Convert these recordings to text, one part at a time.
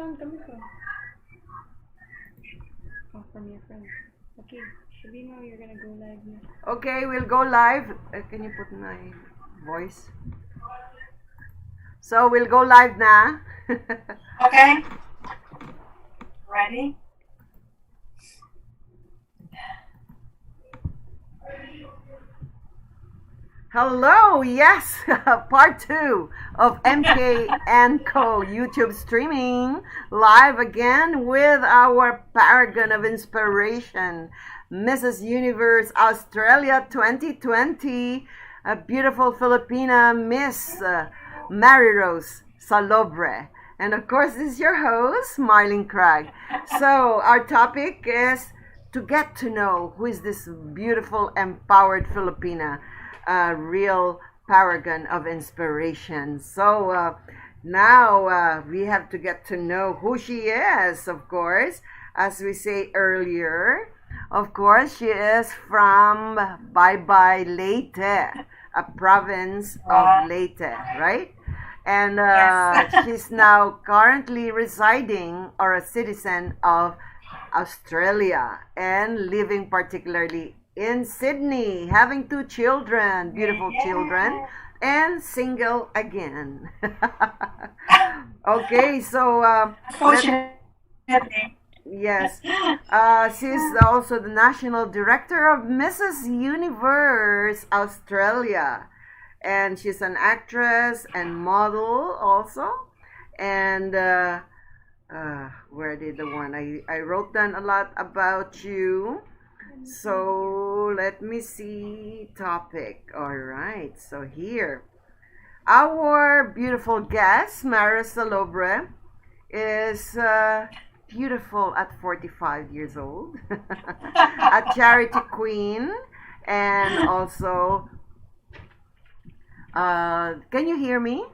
sound coming from? Oh, from your friend. Okay, Shabima, you're gonna go live now. Okay, we'll go live. Can you put my voice? So we'll go live now. Okay, ready? Hello, yes, part two of MK and Co. YouTube streaming live again with our Paragon of Inspiration, Mrs. Universe Australia 2020, a beautiful Filipina Miss Maryrose Salubre. And of course, this is your host, Marlene Craig. So, our topic is to get to know who is this beautiful, empowered Filipina, a real paragon of inspiration. So now we have to get to know who she is, of course. As we say earlier, of course, she is from Bye Bye Leyte, a province of Leyte, right? And Yes. she's now currently residing or a citizen of Australia and living particularly in Sydney, having two children, beautiful children, Yeah. and single again. Okay, so Unfortunately. yes, she's also the national director of Mrs. Universe Australia, and she's an actress and model also. And where did the one I wrote down a lot about you. So let me see topic. All right. So here, our beautiful guest, Mara Salubre, is beautiful at 45 years old, a charity queen, and also, can you hear me?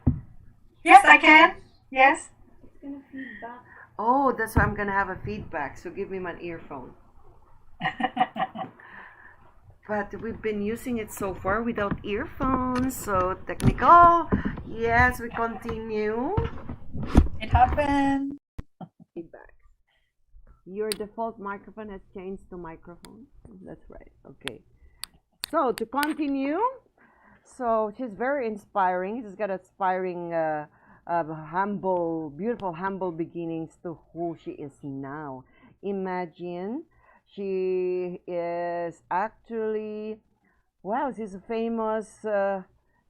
Yes, I can. Yes. It's gonna feedback. Oh, that's why I'm gonna have a feedback. So give me my earphone. But we've been using it so far without earphones, so technical. Yes, we continue. It happened. Feedback. Your default microphone has changed to microphone. That's right. Okay. So to continue, so she's very inspiring. She's got aspiring, humble, beautiful, humble beginnings to who she is now. Imagine she is actually, well, she's famous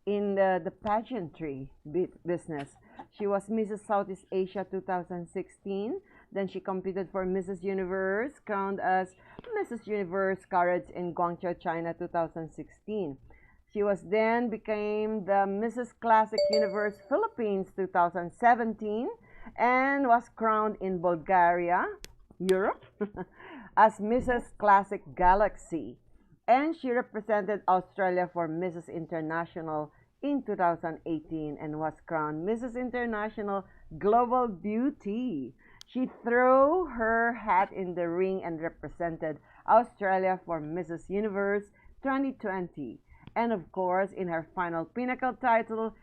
in the pageantry business. She was Mrs. Southeast Asia 2016. Then she competed for Mrs. Universe, crowned as Mrs. Universe Courage in Guangzhou, China 2016. She was then became the Mrs. Classic Universe Philippines 2017 and was crowned in Bulgaria, Europe, as Mrs. Classic Galaxy. And she represented Australia for Mrs. International in 2018 and was crowned Mrs. International Global Beauty. She threw her hat in the ring and represented Australia for Mrs. Universe 2020. And of course, in her final pinnacle title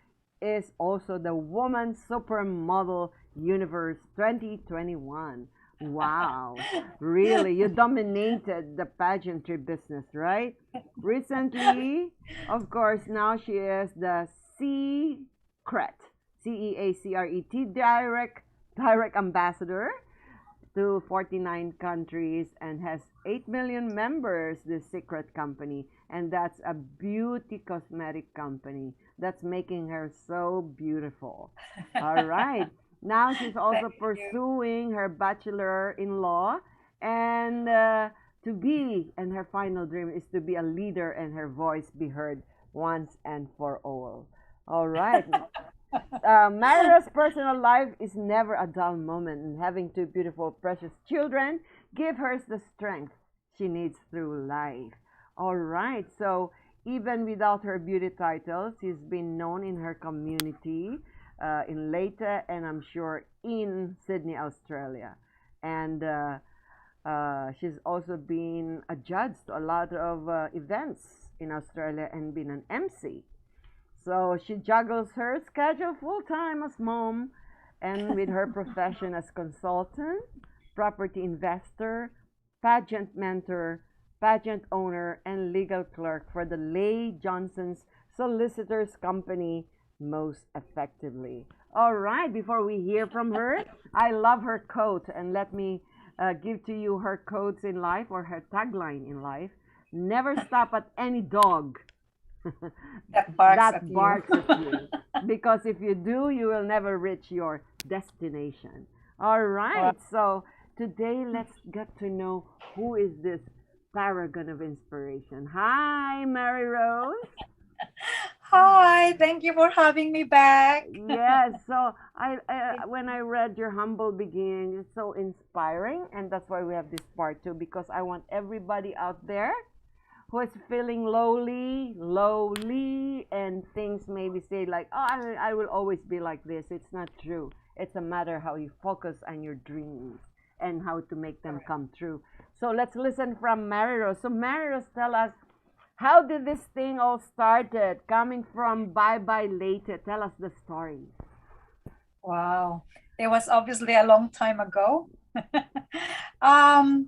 is also the Woman Supermodel Universe 2021. Wow, really, you dominated the pageantry business, right? Recently, of course, now she is the Secret, CEACRET direct ambassador to 49 countries and has 8 million members, this secret company. And that's a beauty cosmetic company that's making her so beautiful. All right. Now she's also Thank you. pursuing her bachelor in law and to be, and her final dream is to be a leader and her voice be heard once and for all. All right. Myra's personal life is never a dull moment, and having two beautiful, precious children give her the strength she needs through life. All right, so even without her beauty titles, she's been known in her community in Leyte and I'm sure in Sydney, Australia. And she's also been a judge to a lot of events in Australia and been an MC. So she juggles her schedule full time as mom and with her profession as consultant, property investor, pageant mentor, pageant owner, and legal clerk for the Lay Johnson's Solicitors Company most effectively. All right, before we hear from her, I love her quote, and let me give to you her quotes in life or her tagline in life. Never stop at any dog That barks that at you. barks at you. Because if you do, you will never reach your destination. All Wow. right, so today let's get to know who is this paragon of inspiration. Hi, Maryrose. Hi, thank you for having me back. Yes, so when I read your humble beginning, it's so inspiring, and that's why we have this part too, because I want everybody out there who is feeling lowly, and things maybe say like, oh, I will always be like this. It's not true. It's a matter how you focus on your dreams and how to make them come true. So let's listen from Maryrose. So Maryrose, tell us, how did this thing all started? Coming from Bye Bye Later, tell us the story. Wow. It was obviously a long time ago. um,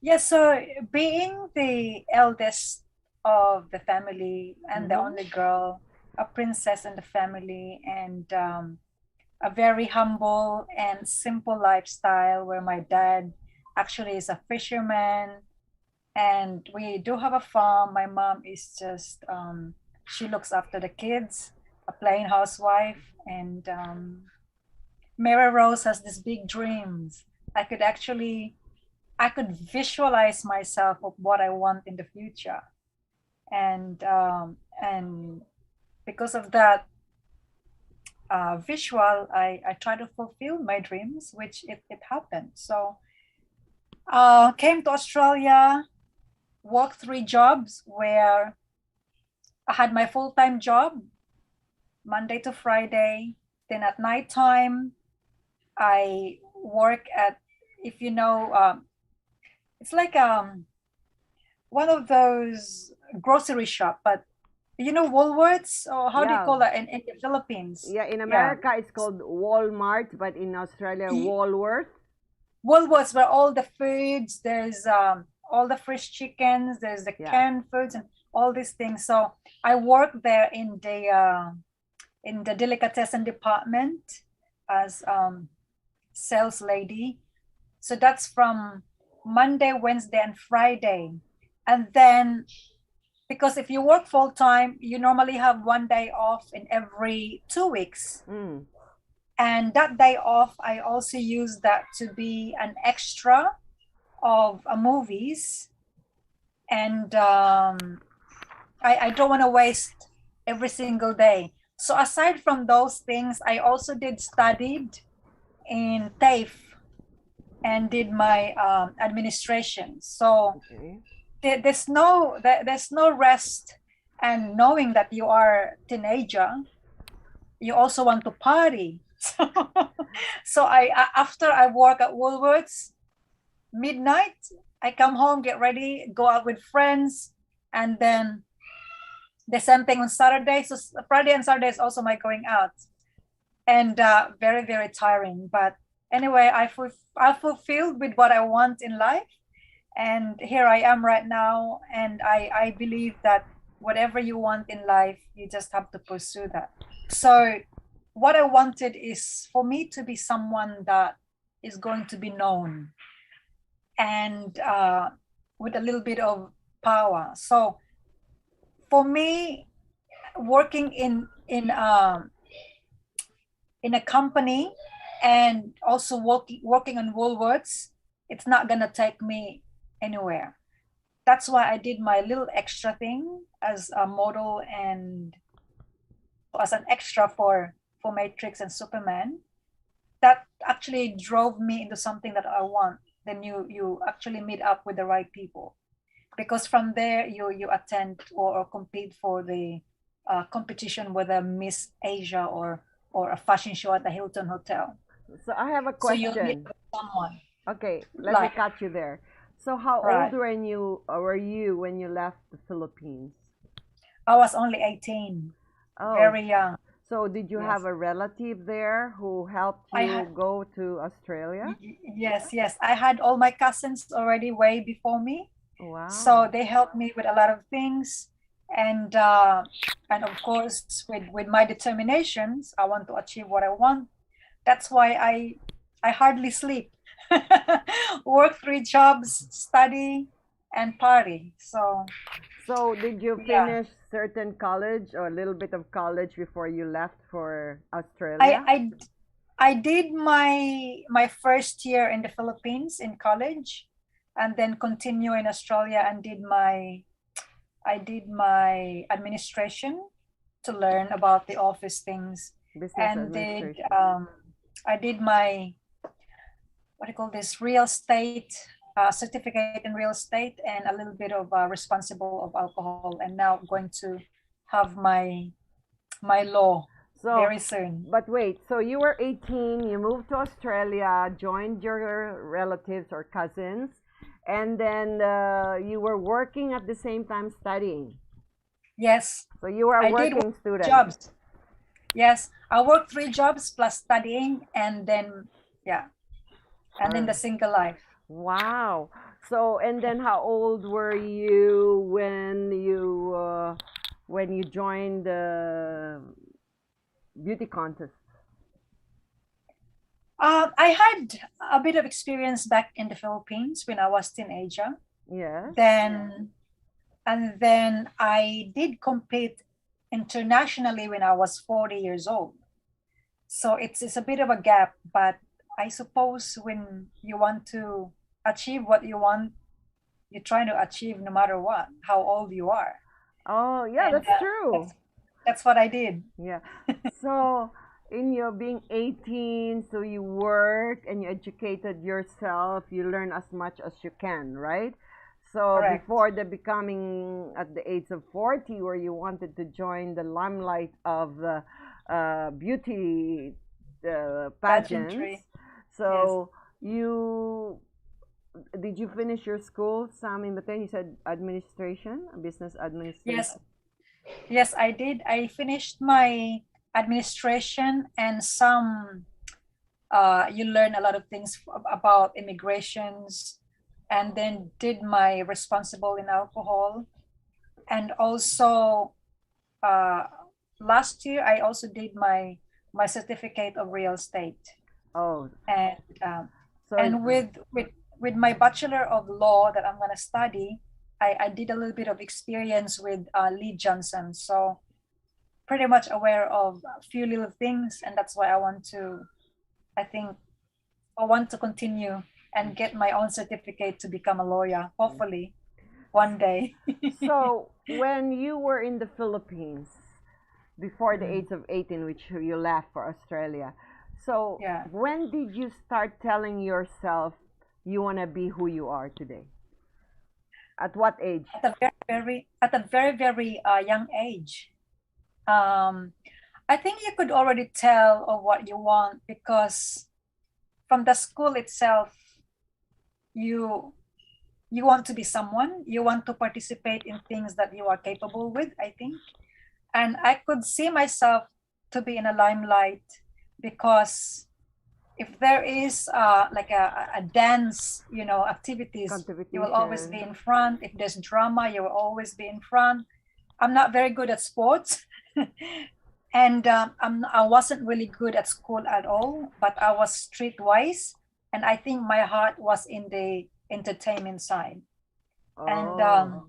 yes, so being the eldest of the family and the Mm-hmm. only girl, a princess in the family, and a very humble and simple lifestyle where my dad actually is a fisherman and we do have a farm. My mom is just she looks after the kids, a plain housewife, and Mary Rose has these big dreams. I could actually I could visualize myself of what I want in the future, and because of that visual, I try to fulfill my dreams, which it happened. So came to Australia, worked 3 jobs where I had my full-time job Monday to Friday. Then at nighttime, I work at, if you know, it's like one of those grocery shop, but you know Woolworths, or how do you Yeah, call that in the Philippines? yeah. In Yeah, America, it's called Walmart, but in Australia, Walworth. Woolworths where all the foods, there's all the fresh chickens, there's the Yeah. canned foods and all these things. So I work there in the delicatessen department as sales lady. So that's from Monday, Wednesday, and Friday. And then because if you work full time, you normally have 1 day off in every 2 weeks. Mm. And that day off, I also use that to be an extra of movies. And I don't want to waste every single day. So aside from those things, I also did studied in TAFE and did my administration. So Okay. there's no rest. And knowing that you are a teenager, you also want to party. So after I work at Woolworths, midnight, I come home, get ready, go out with friends, and then the same thing on Saturday. So Friday and Saturday is also my going out, and very very tiring. But anyway, I fulfilled with what I want in life, and here I am right now. And I believe that whatever you want in life, you just have to pursue that. So what I wanted is for me to be someone that is going to be known and with a little bit of power. So for me, working in a company and also working on Woolworths, it's not gonna take me anywhere. That's why I did my little extra thing as a model and as an extra for Matrix and Superman. That actually drove me into something that I want. Then you actually meet up with the right people, because from there you attend or compete for the competition, whether Miss Asia or a fashion show at the Hilton Hotel. So I have a So you'll meet question. with someone. Okay, let me Like, cut you there. So how old right. were you when you left the Philippines? I was only 18, Oh, very young. So did you have Yes. a relative there who helped I you had go to Australia? yes, yes. I had all my cousins already way before me. So Wow. they helped me with a lot of things. And of course with my determinations, I want to achieve what I want. That's why I hardly sleep. Work 3 jobs, study and party. So So did you yeah. finish certain college or a little bit of college before you left for I Australia? I I did my first year in the Philippines in college and then continue in Australia and I did my administration to learn about the office things Business and did administration. I did my what do you call this real estate certificate in real estate and a little bit of responsible of alcohol and now going to have my law So, very soon. but wait, so you were 18, you moved to Australia, joined your relatives or cousins, and then you were working at the same time studying. Yes, So you were a I did work working student. jobs. Yes, I worked 3 jobs plus studying and then yeah, and then the Or, single life. wow. So, and then how old were you when you joined the beauty contest? I had a bit of experience back in the Philippines when I was teenager. Yes. Then and then I did compete internationally when I was 40 years old. So it's a bit of a gap, but I suppose when you want to achieve what you want, you're trying to achieve no matter what, how old you are. Oh, yeah, And that's true. that's what I did. Yeah. So, in your being 18, so you work and you educated yourself, you learn as much as you can, right? So, Correct. before the becoming at the age of 40, where you wanted to join the limelight of the beauty pageants, Pageantry. Yes. so you did you finish your school, Sam, in between? You said administration, business Yes. administration. Yes, I did. I finished my administration and some you learn a lot of things about immigrations and then did my responsible in alcohol and also uh, last year I also did my certificate of real estate Oh, and um, so and with my bachelor of law that I'm going to study I did a little bit of experience with Lee Johnson, so pretty much aware of a few little things and that's why I think I want to continue and get my own certificate to become a lawyer, hopefully one day. So, when you were in the Philippines before the Mm, age of 18, which you left for Australia, so yeah. when did you start telling yourself you want to be who you are today? At what age? At a very, very young age. Um, I think you could already tell of what you want because from the school itself, you you want to be someone, you want to participate in things that you are capable with, I think. And I could see myself to be in a limelight because if there is like a dance, activities, you will always be Competition. in front. If there's drama, you will always be in front. I'm not very good at sports. And I wasn't really good at school at all, but I was streetwise. And I think my heart was in the entertainment side. And Oh,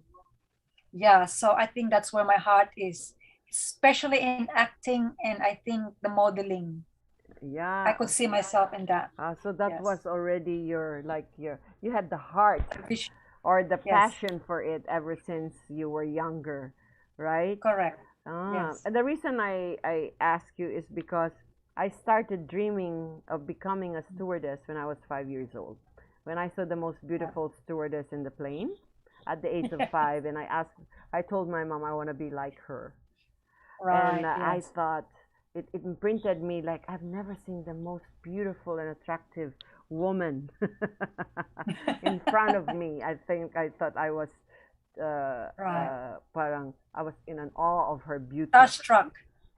yeah, so I think that's where my heart is, especially in acting and I think the modeling. I yeah. could see myself in that. So that Yes. was already you had the heart Vision. or the Yes, passion for it ever since you were younger, right? correct. Yes. And the reason I ask you is because I started dreaming of becoming a stewardess when I was 5 years old. When I saw the most Yeah. beautiful stewardess in the plane at the age of five, and I told my mom I want to be like her. And Right. I Yes. thought it imprinted me like I've never seen the most beautiful and attractive woman in front of me. I thought I was Right. parang I was in an awe of her beauty. Starstruck.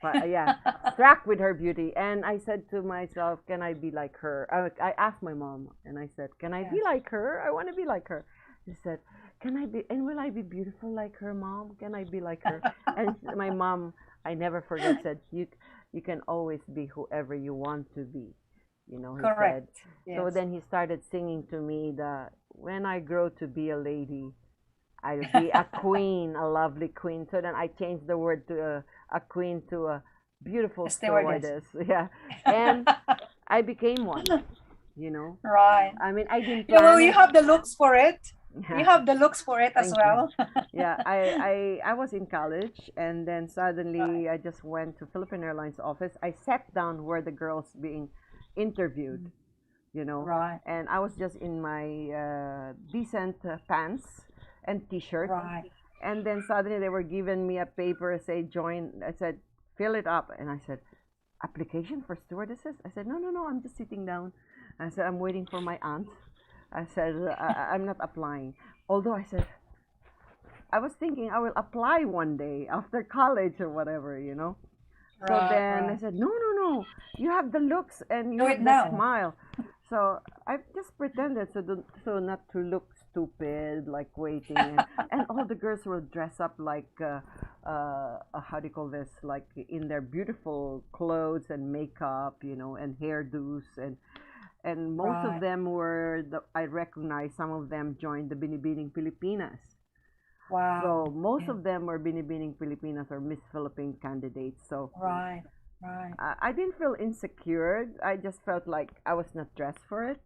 Yeah, struck with her beauty. And I said to myself, can I be like her? I asked my mom, and I said, can I be Yes. like her? I want to be like her. She said, can I be, and will I be beautiful like her, mom? Can I be like her? And my mom, I never forget, said, you can always be whoever you want to be. He said. Correct. So Yes. then he started singing to me the, when I grow to be a lady, I'll be a queen, a lovely queen. So then I changed the word to a queen to a beautiful Stewardess. stewardess. Yeah. And I became one, you know. Right. I mean, I didn't Yeah, well, plan you it. have the looks for it. You Yeah. have the looks for it as Thank you. well. Yeah, I was in college, and then Right. suddenly I just went to Philippine Airlines office. I sat down where the girls being interviewed, you know, Right. and I was just in my decent pants and t-shirt, Right. and then suddenly they were giving me a paper, say join. I said fill it up, and I said application for stewardesses. I said no, I'm just sitting down. I said I'm waiting for my aunt. I said I'm not applying. Although I said I was thinking I will apply one day after college or whatever. So Right. then I Right. said, no, no, no, you have the looks and you Do it have the now. smile. So I just pretended so not to look stupid, like waiting, and all the girls will dress up like how do you call this? Like in their beautiful clothes and makeup, and hairdos, and most of Right. them were I recognize some of them joined the Binibining Filipinas. So Wow. most Yeah. of them were Binibining Filipinas or Miss Philippine candidates. So Right. Right. I didn't feel insecure. I just felt like I was not dressed for it,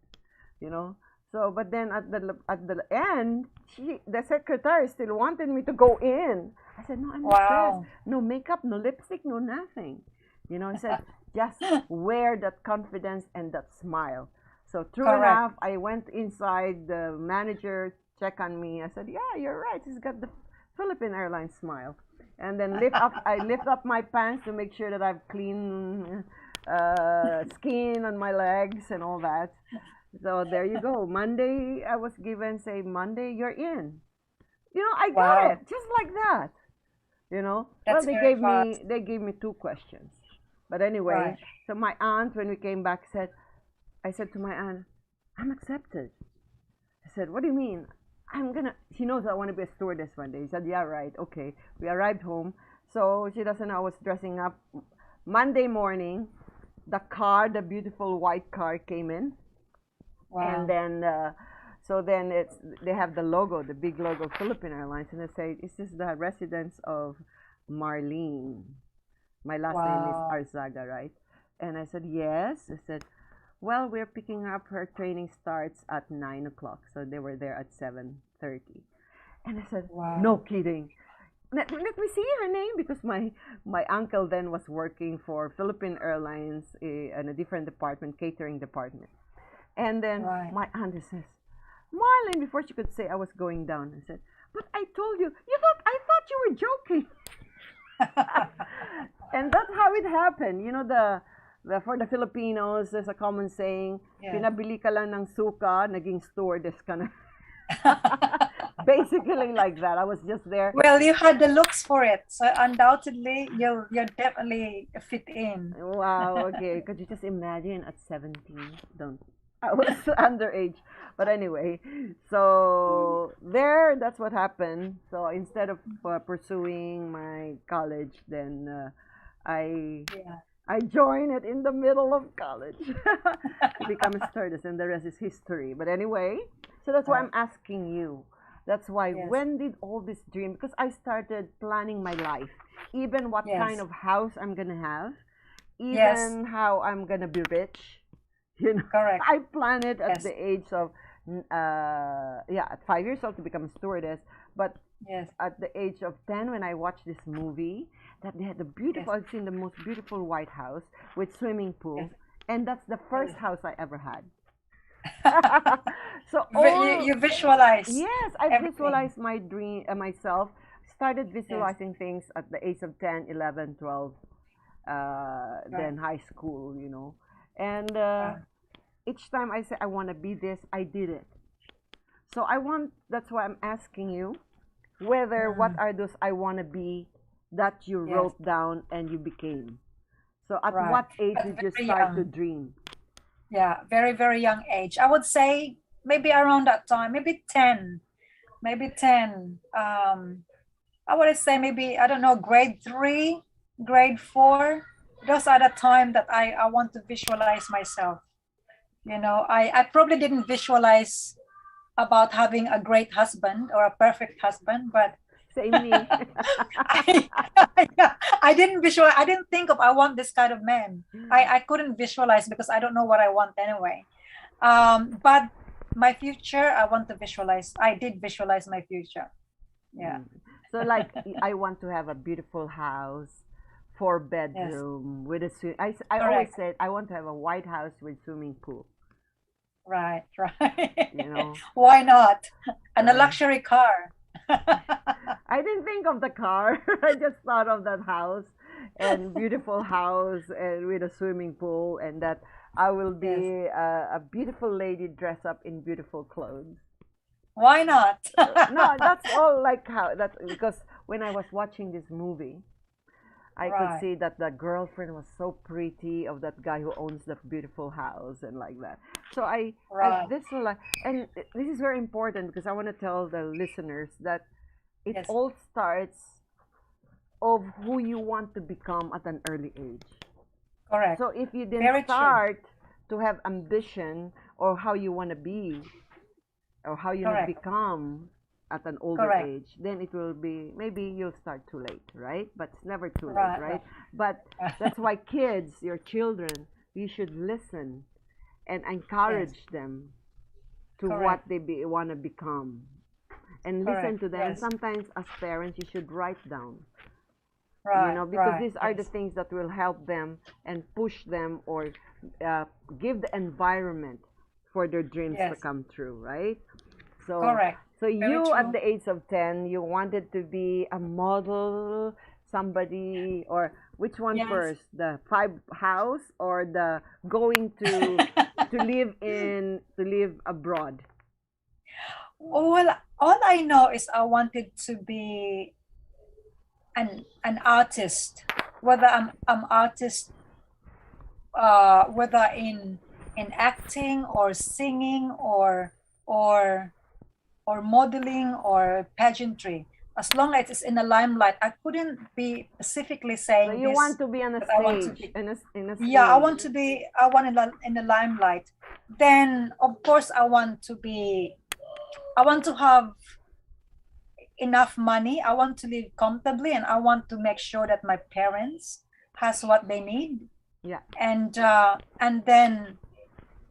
you know. So, but then at the end, the secretary still wanted me to go in. I said, no, I'm not dressed. Wow. No makeup, no lipstick, no nothing. I said, just wear that confidence and that smile. So true Correct. enough, I went inside. The manager checked on me. I said, yeah, you're right. He's got the Philippine Airlines smile. And then I lift up my pants to make sure that I've clean skin on my legs and all that. So there you go. Monday, I was given, say, Monday, you're in. I got it Wow. just like that. Well, That's very fast. they gave me two questions, but anyway. Right. So my aunt, when we came back, I said to my aunt, I'm accepted. I said, what do you mean? She knows I want to be a stewardess one day. She said, yeah, right, okay. We arrived home. So she doesn't know I was dressing up. Monday morning, the beautiful white car came in. And Wow. then, so then they have the logo, the big logo, Philippine Airlines. And they say, is this the residence of Marlene? My last name is Wow. Arzaga, right? And I said, yes. I said, well, we're picking up her training starts at 9 o'clock. So they were there at 7:30. And I said, no Wow. kidding. Let me see her name because my uncle then was working for Philippine Airlines in a different department, catering department. And then Right. my aunt says, Marlene, before she could say I was going down, I said, but I told you, I thought you were joking. And that's how it happened. For the Filipinos, there's a common saying, Yes. pinabili ka lang ng suka, naging stewardess ka na. Basically like that. I was just there. Well, you had the looks for it, so undoubtedly you'll definitely fit in. Wow, okay. Could you just imagine at 17? Don't. I was underage. But anyway, so that's what happened. So instead of pursuing my college, then I Yeah. I joined it in the middle of college to become a stewardess, and the rest is history. But anyway, so that's why Right. I'm asking you. That's why Yes. when did all this dream? Because I started planning my life, even what kind Yes. of house I'm gonna have, Yes. even how I'm gonna be rich. Correct. I planned it at Yes. the age of yeah, at 5 years old to become a stewardess, but Yes. at the age of 10 when I watched this movie that they had the Yes. beautiful I've seen the most beautiful white house with swimming pool, Yes. and that's the first Yes. house I ever had. So You, all you visualize yes, I everything. visualized my dream myself started Yes. visualizing things at the age of 10, 11, 12, Right. then high school, and Right. each time I say I want to be this, I did it. That's why I'm asking you whether what Mm. are those I want to be that you Yes. wrote down and you became. So at Right. what age But did you very start to young. dream? Yeah, very, very young age. I would say maybe around that time, maybe 10, maybe 10. I would say maybe, I don't know, grade 3, grade 4. Those are the time that I want to visualize myself. You know, I probably didn't visualize about having a great husband or a perfect husband, but Same me. I, yeah, I didn't think of I want this kind of man. I couldn't visualize because I don't know what I want anyway. But my future, I want to visualize. I did visualize my future. Yeah. Mm. So like I want to have a beautiful house, four Yes. bedroom with a swim. I always Correct. said I want to have a white house with swimming pool. Right. Right. You know, Why not? And a so luxury car. I didn't think of the car. I just thought of that house and beautiful house and with a swimming pool and that I will Yes. be a beautiful lady dressed up in beautiful clothes. Why not? No, that's all like how that because when I was watching this movie, I could Right. see that the girlfriend was so pretty of that guy who owns the beautiful house and like that. So I Right. this will like, and this is very important because I want to tell the listeners that it Yes. all starts of who you want to become at an early age. Correct. So if you didn't Very true. start to have ambition or how you want to be or how you want to Correct. become at an older Correct. age, then it will be maybe you'll start too late, right? But it's never too late, Right. right? But Right. that's why kids, your children, you should listen and Yes. encourage them to what Correct. they want to become and listen Correct. to them. And Yes. sometimes as parents, you should write down, Right. because Right. these are the Yes. things that will help them and push them or uh, give the environment for their dreams to Yes. come true, right? So, Correct. so Very you at true. the age of 10, you wanted to be a model, somebody, or which one Yes. first? The five house or the going to live abroad? Well, all I know is I wanted to be an artist, whether I'm artist, whether in acting or singing or or modeling or pageantry. As long as it's in the limelight, I couldn't be specifically So saying you want this to be on a that I want to stage, be. in a Yeah, I want stage. to be. I want in the limelight. Then, of course, I want to be. I want to have enough money. I want to live comfortably, and I want to make sure that my parents has what they need. Yeah. And then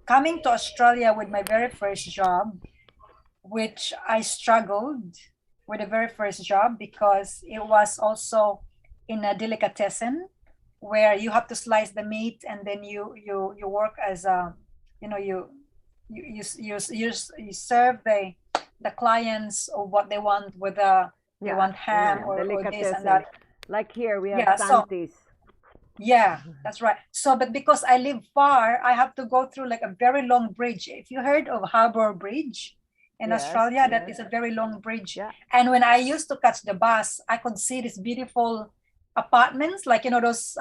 coming to Australia with my very first job, which I struggled with the very first job because it was also in a delicatessen where you have to slice the meat and then you work as a, you know, you serve the clients of what they want, whether they Yeah, want ham or this and delicatessen. that. Like here we have Yeah, so Santis. yeah, that's right. So, but because I live far, I have to go through like a very long bridge. If you heard of Harbour Bridge in Yes, Australia, that yes. is a very long bridge. Yeah. And when I used to catch the bus, I could see these beautiful apartments, like, you know, those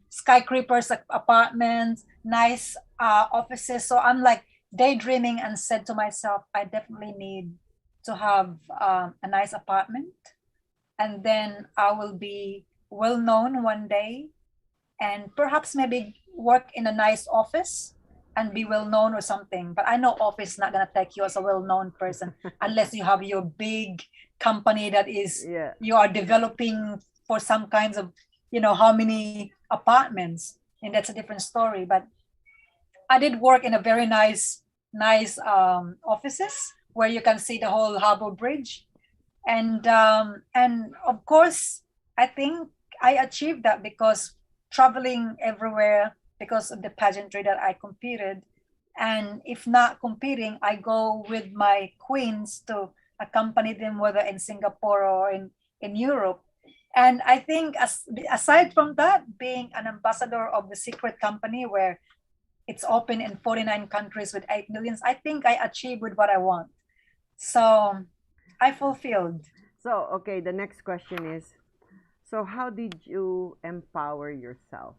skyscrapers apartments, nice offices. So I'm like daydreaming and said to myself, I definitely need to have a nice apartment. And then I will be well known one day and perhaps maybe work in a nice office and be well known or something. But I know office is not gonna take you as a well known person unless you have your big company that is Yeah. you are developing for some kinds of, you know, how many apartments, and that's a different story. But I did work in a very nice offices where you can see the whole Harbour Bridge, and of course I think I achieved that because traveling everywhere because of the pageantry that I competed. And if not competing, I go with my queens to accompany them, whether in Singapore or in Europe. And I think aside from that, being an ambassador of the secret company where it's open in 49 countries with 8 millions, I think I achieved with what I want. So I fulfilled. So, okay, the next question is So how did you empower yourself?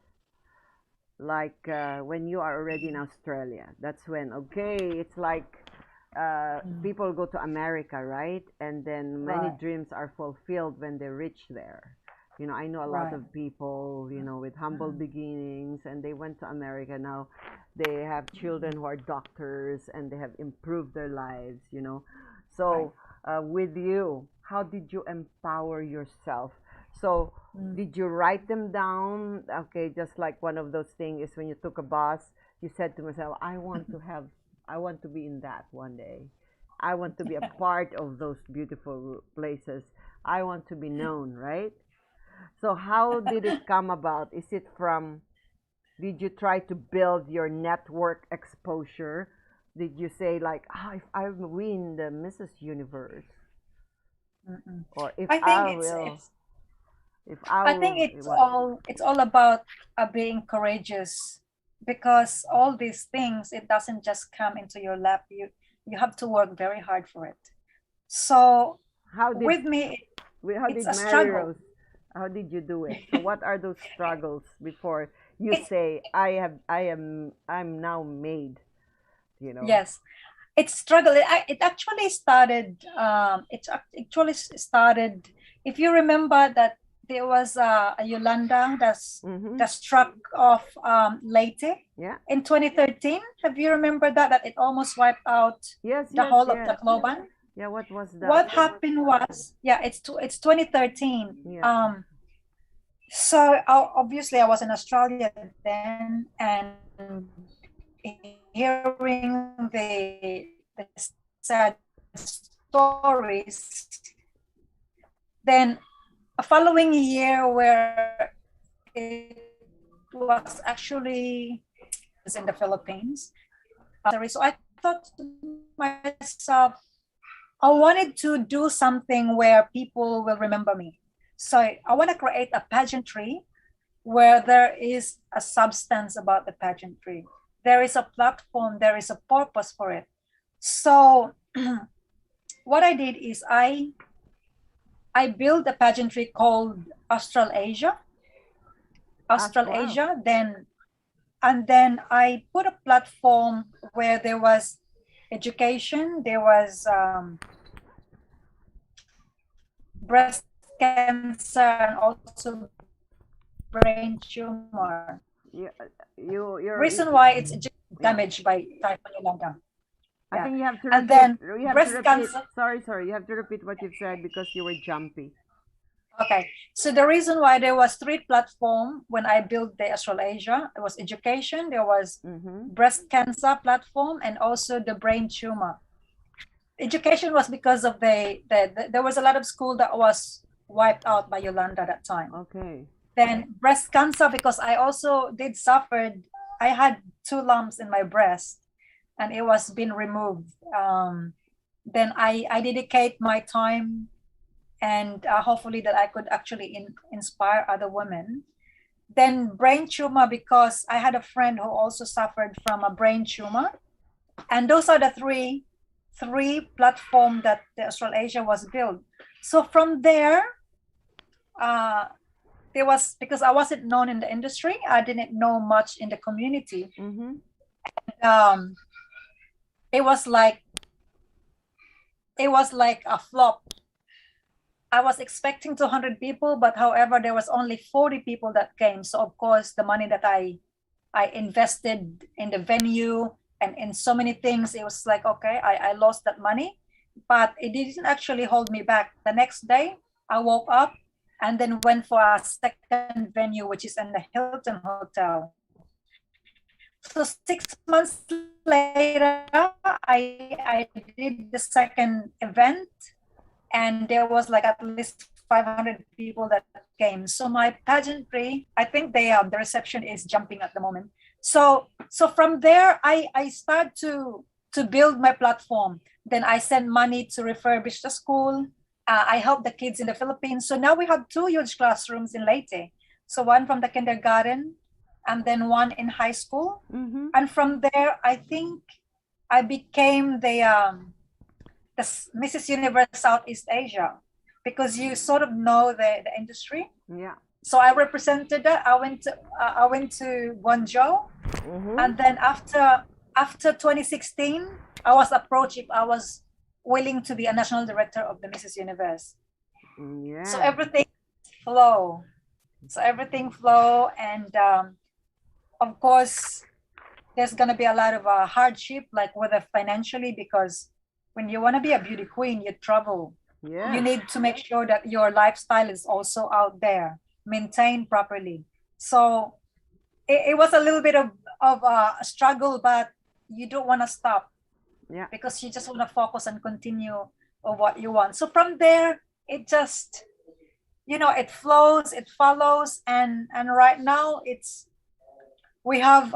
Like when you are already in Australia, that's when, okay, it's like people go to America, right? And then many Right, dreams are fulfilled when they reach there. You know, I know a lot right. of people, you know, with humble beginnings, and they went to America. Now they have children who are doctors and they have improved their lives, you know. Right. So, with you, how did you empower yourself? So, Mm. did you write them down? Okay, just like one of those things is when you took a bus, you said to myself, I want to be in that one day. I want to be a part of those beautiful places. I want to be known, right? So how did it come about? Is it from, did you try to build your network exposure? Did you say like, if I win the Mrs. Universe, Mm-mm. or I think if I I think will, it's what? all about being courageous, because all these things, it doesn't just come into your lap. You have to work very hard for it. So How did, with me, how it's did a Mary struggle. Rose, how did you do it? So what are those struggles before you It's say, I'm now made, you know? Yes, it's struggle. It actually started. Actually started. If you remember that there was a Yolanda Mm-hmm. that struck off Leyte Yeah. in 2013. Have you remembered that it almost wiped out Yes, the yes, whole of yes. Tacloban? Yeah, what was that? What happened was, yeah, it's 2013. Yeah. So obviously I was in Australia then, and hearing the sad stories, then a following year where it was actually in the Philippines. So I thought to myself, I wanted to do something where people will remember me. So I want to create a pageantry where there is a substance about the pageantry. There is a platform, there is a purpose for it. So what I did is I built a pageantry called Australasia. Wow. Australasia, then I put a platform where there was education, there was breast cancer, and also brain tumor. You, Reason why it's yeah. damaged by Typhoon Yolanda. I Yeah. think you have to And repeat. then You have to breast repeat. cancer. Sorry. You have to repeat what you've said because you were jumpy. Okay. So the reason why there was three platform when I built the Australasia, it was education, there was Mm-hmm. breast cancer platform, and also the brain tumor. Education was because of there was a lot of school that was wiped out by Yolanda that time. Okay. Then breast cancer, because I also did suffered. I had two lumps in my breast, and it was being removed. Then I dedicate my time, and hopefully that I could actually inspire other women. Then brain tumor, because I had a friend who also suffered from a brain tumor, and those are the three platform that the Australasia was built. So from there, there was, because I wasn't known in the industry, I didn't know much in the community. Mm-hmm. Um, it was like a flop. I was expecting 200 people, but however, there was only 40 people that came. So of course, the money that I invested in the venue and in so many things, it was like, okay, I lost that money, but it didn't actually hold me back. The next day, I woke up and then went for a second venue, which is in the Hilton Hotel. So 6 months later, I did the second event, and there was like at least 500 people that came. So my pageantry, I think the reception is jumping at the moment. So from there, I start to build my platform. Then I send money to refurbish the school. I help the kids in the Philippines. So now we have two huge classrooms in Leyte. So one from the kindergarten, and then one in high school. Mm-hmm. And from there, I think I became the Mrs. Universe Southeast Asia. because you sort of know the industry. Yeah. So I represented that. I went to Guangzhou, and then after 2016, I was approached if I was willing to be a national director of the Mrs. Universe. Yeah. So everything flow. And of course, there's gonna be a lot of hardship, like whether financially, because when you want to be a beauty queen, you travel. Yeah. You need to make sure that your lifestyle is also out there, maintained properly. So it was a little bit of a struggle, but you don't want to stop. Yeah. Because you just want to focus and continue on what you want. So from there, it just, it flows, it follows, and right now we have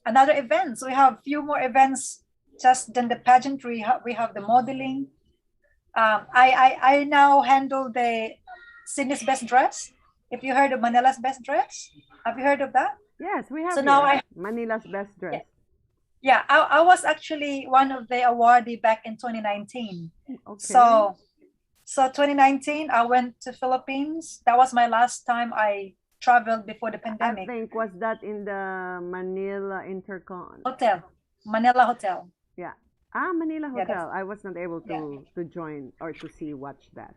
another events. We have few more events just than the pageantry. We have the modeling. I now handle the Sydney's Best Dress. If you heard of Manila's Best Dress, have you heard of that? Yes, we have. So now Manila's Best Dress. Yeah, I was actually one of the awardee back in 2019. Okay. So 2019, I went to Philippines. That was my last time I traveled before the pandemic. I think was that in the Manila Intercon Hotel, Manila Hotel. Yeah. Manila Yeah, Hotel. I was not able to join or to watch that.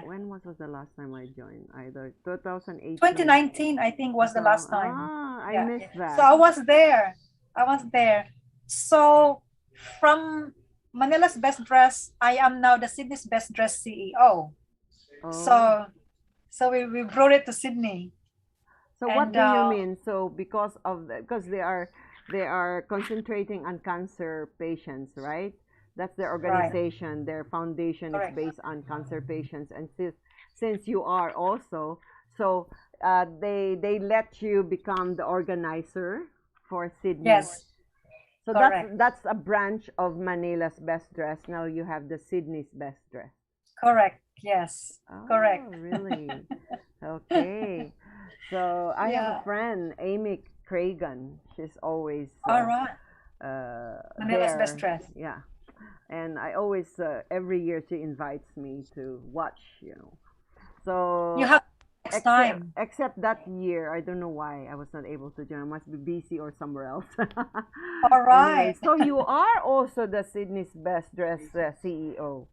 When was the last time I joined? Either 2018. 2019, I think, was the last time. I missed that. So I was there. So from Manila's Best Dress, I am now the Sydney's Best Dress CEO. Oh. So we brought it to Sydney. So what do you mean? So because they are concentrating on cancer patients, right? That's their organization. Right. Their foundation is based on cancer patients, and since you are also, so they let you become the organizer for Sydney. Yes. So that's a branch of Manila's Best Dress. Now you have the Sydney's Best Dress. Correct. Yes. Oh, correct. Really? Okay. So I have a friend, Amy Cragan. She's always Manila's there. Best Dress. Yeah. And I always every year she invites me to watch, So you have time. Except that year, I don't know why I was not able to join. I must be busy or somewhere else. All right. Anyway, so you are also the Sydney's Best Dress CEO.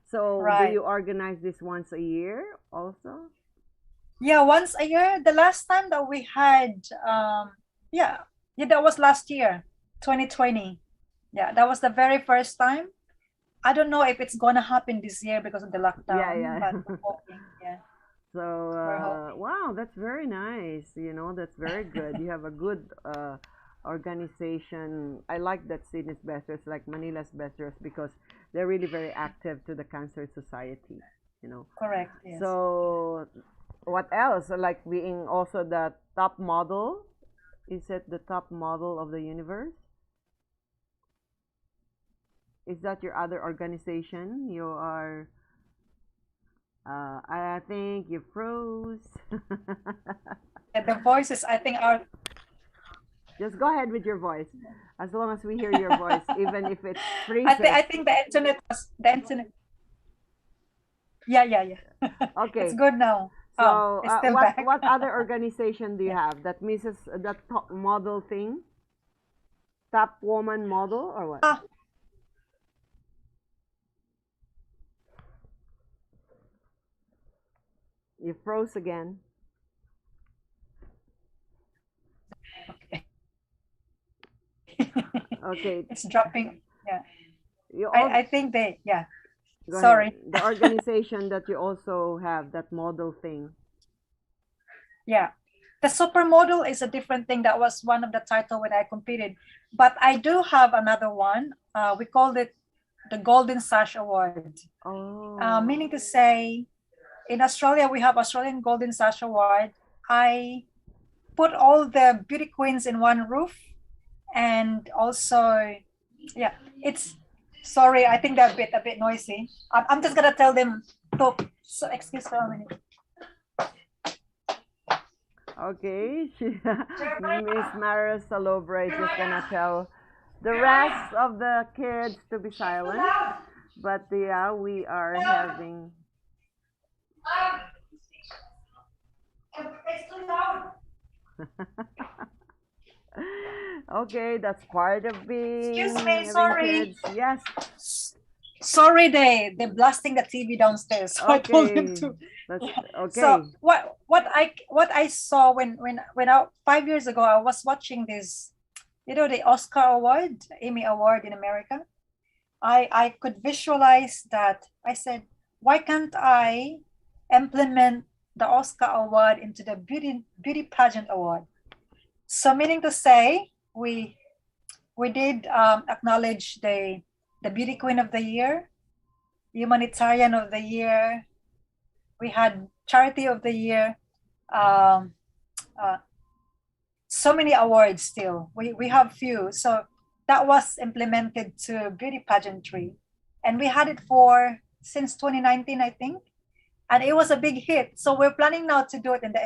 So do you organize this once a year also? Yeah, once a year. The last time that we had, that was last year, 2020. Yeah, that was the very first time. I don't know if it's gonna happen this year because of the lockdown. Yeah. But we're hoping, So wow, that's very nice. That's very good. You have a good organization. I like that Sydney's Best Dress, like Manila's Best Dress, because they're really very active to the Cancer Society. Correct. Yes. So what else? Like being also the top model. Is it the top model of the universe? Is that your other organization? You are. I think you froze. The voices, I think, are. Just go ahead with your voice, as long as we hear your voice, even if it's freezes. I think the internet. Yeah. Okay. It's good now. So it's still back. what other organization do you have that misses that top model thing? Top woman model or what? You froze again. Okay. It's dropping. Yeah. You I think they. Yeah. Go Sorry. ahead. The organization that you also have, that model thing. Yeah. The supermodel is a different thing. That was one of the title when I competed. But I do have another one. We called it the Golden Sash Award. Oh. Meaning to say, in Australia, we have Australian Golden Sash Award. I put all the beauty queens in one roof. And also, yeah, it's, sorry, I think they're a bit noisy. I'm just gonna tell them to, so excuse for a minute. Okay, Miss Maryrose Salubre is just gonna tell the rest of the kids to be silent. But yeah, we are having Okay, that's part of Excuse being me, having sorry. kids. Yes. Sorry, they blasting the TV downstairs, so I told them Okay. to. That's Yeah. So okay. what I saw when I 5 years ago I was watching this, the Oscar Award, Emmy Award in America. I could visualize that. I said, why can't I implement the Oscar Award into the beauty pageant award? So meaning to say, we did acknowledge the beauty queen of the year, humanitarian of the year. We had charity of the year. Um, uh, so many awards still. We have few. So that was implemented to beauty pageantry. And we had it for since 2019, I think. And it was a big hit. So we're planning now to do it in the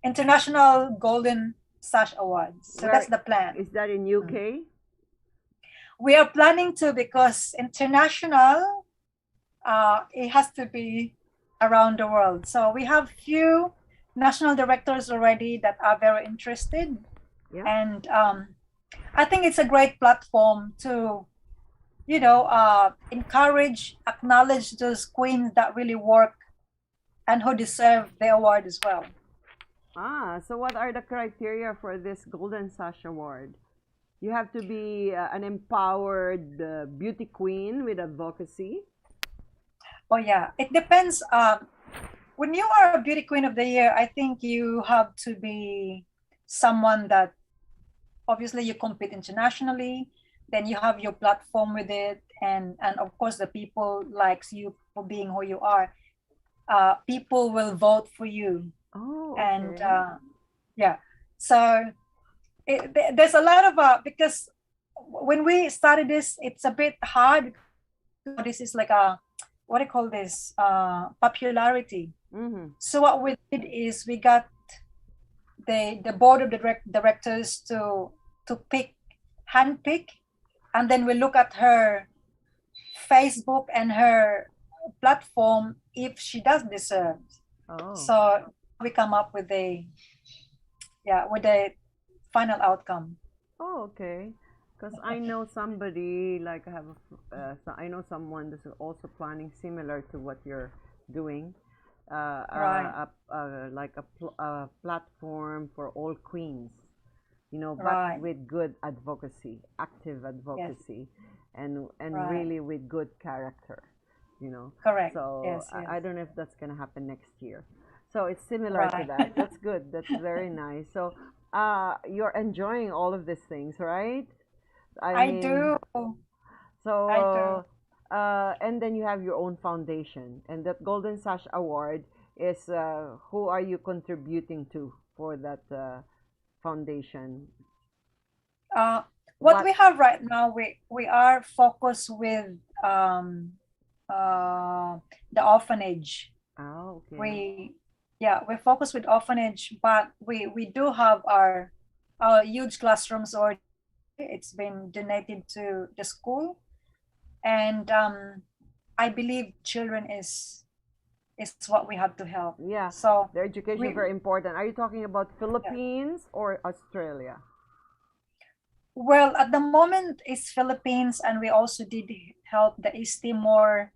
international Golden Sash Awards. So Where that's the plan. is that in UK? We are planning to, because international, it has to be around the world. So we have few national directors already that are very interested. Yeah. And I think it's a great platform to, encourage, acknowledge those queens that really work and who deserve the award as well. So what are the criteria for this Golden Sash Award? You have to be an empowered beauty queen with advocacy. Oh yeah, it depends. When you are a beauty queen of the year, I think you have to be someone that obviously you compete internationally, then you have your platform with it, and of course the people likes you for being who you are. People will vote for you. Oh, And okay. yeah, so there's a lot of because when we started this, it's a bit hard. This is like a, what do you call this, popularity. Mm-hmm. So what we did is we got the board of directors to handpick, and then we look at her Facebook and her platform if she does deserve. Oh. So we come up with the final outcome. Oh, okay. Because I know somebody, like I have I know someone that's also planning similar to what you're doing, Right, like a platform for all queens, but right, with good advocacy, active yes, advocacy, and right, really with good character, correct, So yes, yes, I don't know if that's gonna happen next year. So it's similar to right. that. That's good. That's very nice. So you're enjoying all of these things, right? I I mean, do, I do. so and then you have your own foundation, and that Golden Sash Award is who are you contributing to for that foundation? Uh, what What? we have right now, we are focused with um, uh, the orphanage. Oh, okay. We Yeah, we focus with orphanage, but we do have our huge classrooms, or it's been donated to the school, and I believe children is what we have to help. Yeah, So the education we very important. Are you talking about yeah. Philippines or Australia? Well, at the moment it's Philippines, and we also did help the East Timor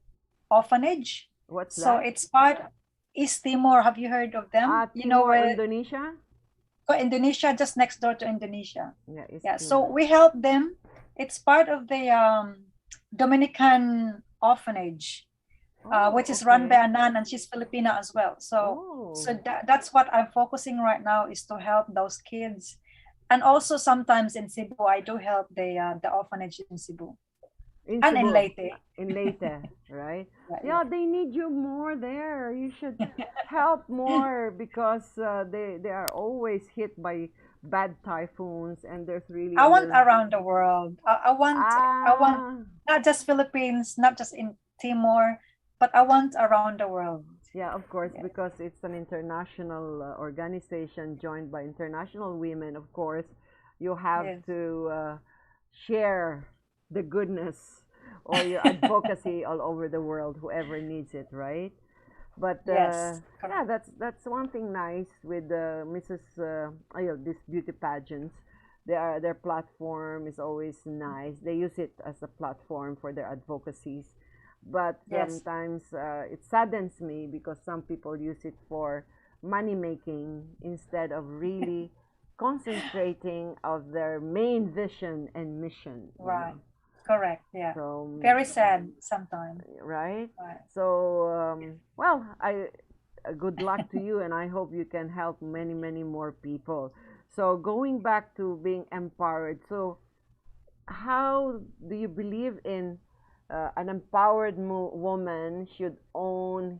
orphanage. What's So that? it's part East Timor. Have you heard of them? You know Timor, where Indonesia? Indonesia, just next door to Indonesia. Yeah, East Yeah, so Timor. we help them. It's part of the Dominican orphanage, Oh, which is run by okay. a nun, and she's Filipina as well. So Oh, that's what I'm focusing right now, is to help those kids, and also sometimes in Cebu I do help the orphanage in Cebu in and in Cebu, Leyte. in Leyte, right? Yeah, Yeah, they need you more there. You should help more because they are always hit by bad typhoons, and there's really I want under around the world. I want ah not just Philippines, not just in Timor, but I want around the world. yeah, of course, Yes, because it's an international organization joined by international women. Of course, you have yes. to share the goodness or your advocacy all over the world, whoever needs it, right? But Yes, yeah, correct. that's one thing nice with Mrs. These beauty pageants. Their platform is always nice. They use it as a platform for their advocacies. But Yes. sometimes it saddens me because some people use it for money making instead of really concentrating of their main vision and mission. Right. Correct. Yeah. So Very sad sometimes. right. Right. So well, I good luck to you, and I hope you can help many, many more people. So, going back to being empowered, so how do you believe in an empowered woman should own